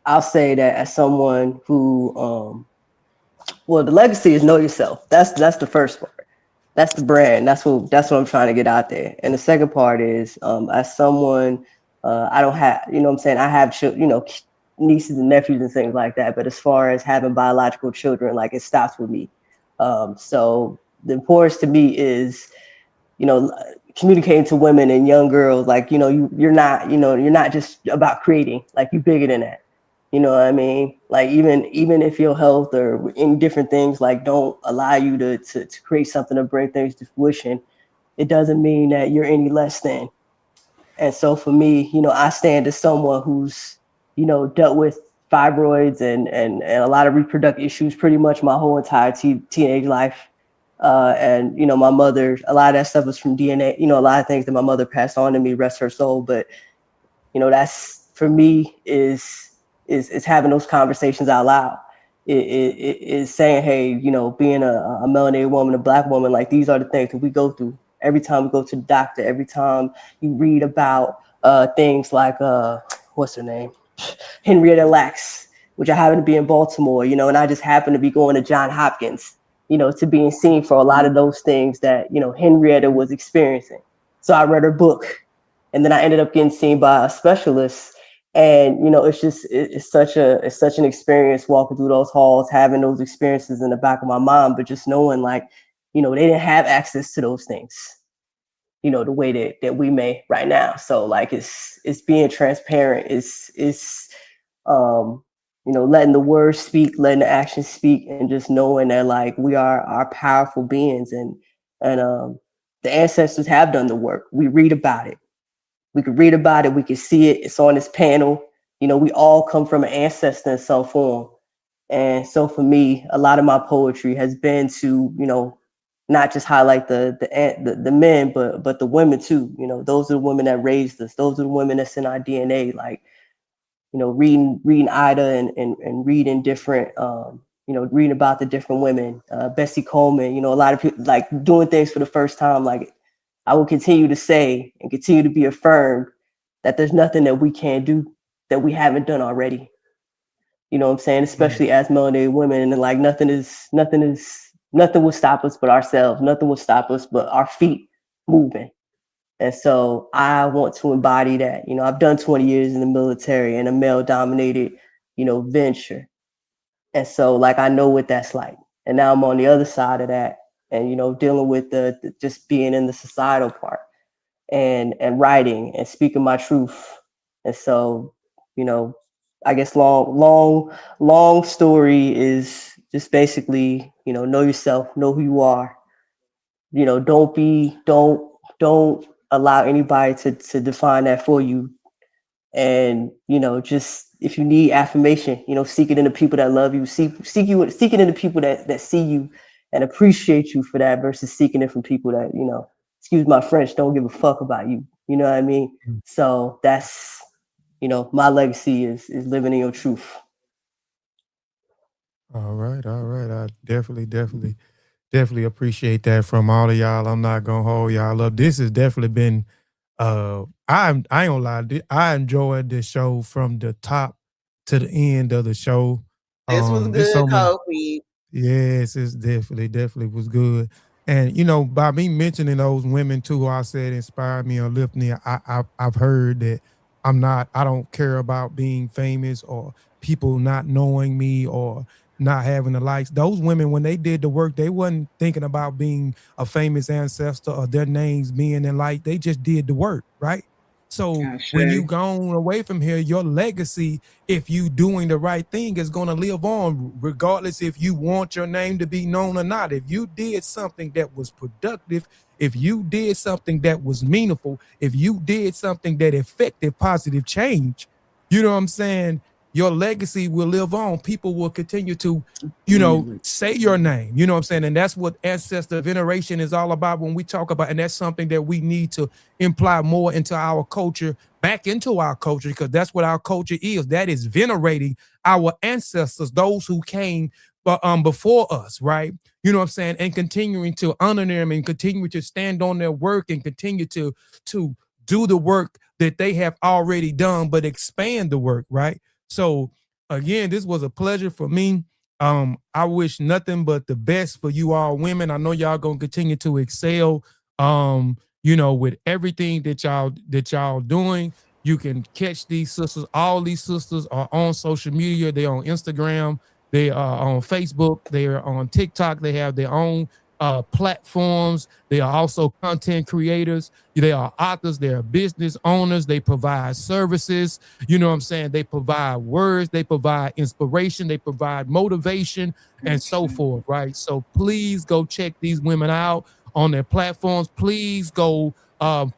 Speaker 11: I'll say that as someone who, well, the legacy is know yourself. That's the first part. That's the brand. That's what I'm trying to get out there. And the second part is, as someone, I don't have, you know what I'm saying? I have, nieces and nephews and things like that. But as far as having biological children, like it stops with me. So the importance to me is, communicating to women and young girls, like, you're not just about creating, like you're bigger than that. You know what I mean? Like even if your health or in different things, like don't allow you to create something to bring things to fruition, it doesn't mean that you're any less than. And so for me, I stand as someone who's, dealt with fibroids and a lot of reproductive issues pretty much my whole entire teenage life. And, my mother, a lot of that stuff was from DNA, a lot of things that my mother passed on to me, rest her soul. But, that's for me is having those conversations out loud. It is saying, hey, being a melanated woman, a Black woman, like these are the things that we go through every time we go to the doctor, every time you read about things like, what's her name? Henrietta Lacks, which I happen to be in Baltimore, and I just happen to be going to Johns Hopkins, to being seen for a lot of those things that, Henrietta was experiencing. So I read her book and then I ended up getting seen by a specialist. And, it's such an experience walking through those halls, having those experiences in the back of my mind, but just knowing like, they didn't have access to those things, the way that we may right now. So like, it's being transparent, it's letting the words speak, letting the actions speak, and just knowing that like we are powerful beings and the ancestors have done the work. We read about it. We could read about it. We could see it. It's on this panel. We all come from an ancestor in some form. And so for me, a lot of my poetry has been to, not just highlight the men, but the women too. Those are the women that raised us. Those are the women that's in our DNA. Like, reading Ida and reading different, reading about the different women, Bessie Coleman, a lot of people like doing things for the first time. Like, I will continue to say and continue to be affirmed that there's nothing that we can't do that we haven't done already. You know what I'm saying? Especially as melanated women, and like nothing will stop us but ourselves. Nothing will stop us but our feet moving. And so I want to embody that. I've done 20 years in the military in a male-dominated, venture. And so like I know what that's like. And now I'm on the other side of that. And, dealing with the just being in the societal part. and writing and speaking my truth. And so, you know, I guess long story is just basically, you know yourself, know who you are. You know, don't allow anybody to define that for you. And, you know, just if you need affirmation, you know, seek it in the people that love you, seek it in the people that see you and appreciate you for that versus seeking it from people that, you know, excuse my French, don't give a fuck about you. You know what I mean? So that's, you know, my legacy is living in your truth.
Speaker 2: All right. I definitely appreciate that from all of y'all. I'm not gonna hold y'all up. This has definitely been I ain't gonna lie, I enjoyed this show from the top to the end of the show.
Speaker 7: This was
Speaker 2: there's
Speaker 7: good,
Speaker 2: so many-
Speaker 7: Kobe.
Speaker 2: Yes, it's definitely was good. And you know, by me mentioning those women too, who I said inspired me or lift me, I've heard that I don't care about being famous or people not knowing me or not having the likes. Those women, when they did the work, they wasn't thinking about being a famous ancestor or their names being in light. They just did the work, right? So when you gone away from here, your legacy, if you doing the right thing, is going to live on, regardless if you want your name to be known or not. If you did something that was productive, if you did something that was meaningful, if you did something that affected positive change, you know what I'm saying? Your legacy will live on. People will continue to, you know, say your name. You know what I'm saying? And that's what ancestor veneration is all about when we talk about, and that's something that we need to imply more into our culture, back into our culture, because that's what our culture is. That is venerating our ancestors, those who came before us, right? You know what I'm saying? And continuing to honor them and continue to stand on their work and continue to do the work that they have already done, but expand the work, right? So again, this was a pleasure for me. I wish nothing but the best for you all women. I know y'all gonna continue to excel. You know, with everything that y'all doing. You can catch these sisters. All these sisters are on social media. They're on Instagram. They are on Facebook. They are on TikTok. They have their own platforms. They are also content creators. They are authors. They are business owners. They provide services. You know what I'm saying? They provide words. They provide inspiration. They provide motivation and so forth, right? So please go check these women out on their platforms. Please go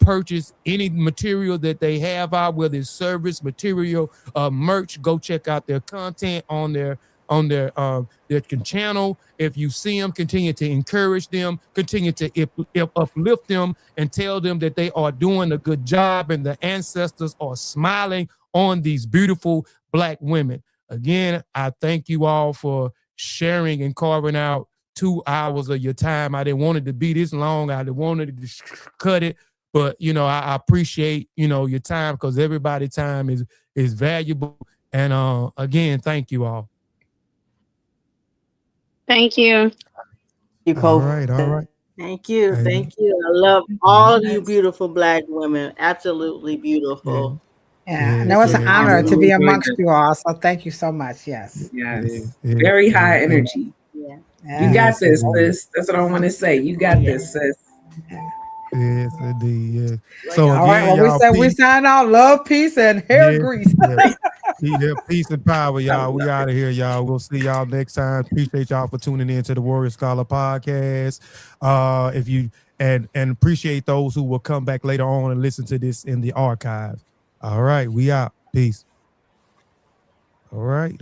Speaker 2: purchase any material that they have out, whether it's service, material, merch. Go check out their content on their channel. If you see them, continue to encourage them, continue to uplift them, and tell them that they are doing a good job and the ancestors are smiling on these beautiful Black women. Again, I thank you all for sharing and carving out 2 hours of your time. I didn't want it to be this long. I didn't want it to cut it, but you know, I appreciate, you know, your time, because everybody's time is valuable. And again, thank you all.
Speaker 10: Thank you.
Speaker 2: All right.
Speaker 5: Thank you. Thank you. I love all of you beautiful Black women. Absolutely beautiful.
Speaker 1: Yeah, no, it's an honor to be amongst you all. So thank you so much. Yes.
Speaker 4: Very high energy. You got this, sis. That's what I want to say. You got this, sis.
Speaker 2: Yes, indeed. Yeah. So
Speaker 1: all
Speaker 2: again,
Speaker 1: right, well,
Speaker 2: y'all,
Speaker 1: we sign out love, peace, and hair grease.
Speaker 2: Peace and power, y'all. We out of here, y'all. We'll see y'all next time. Appreciate y'all for tuning in to the Warrior Scholar podcast. If you and appreciate those who will come back later on and listen to this in the archive. All right, we out. Peace. All right.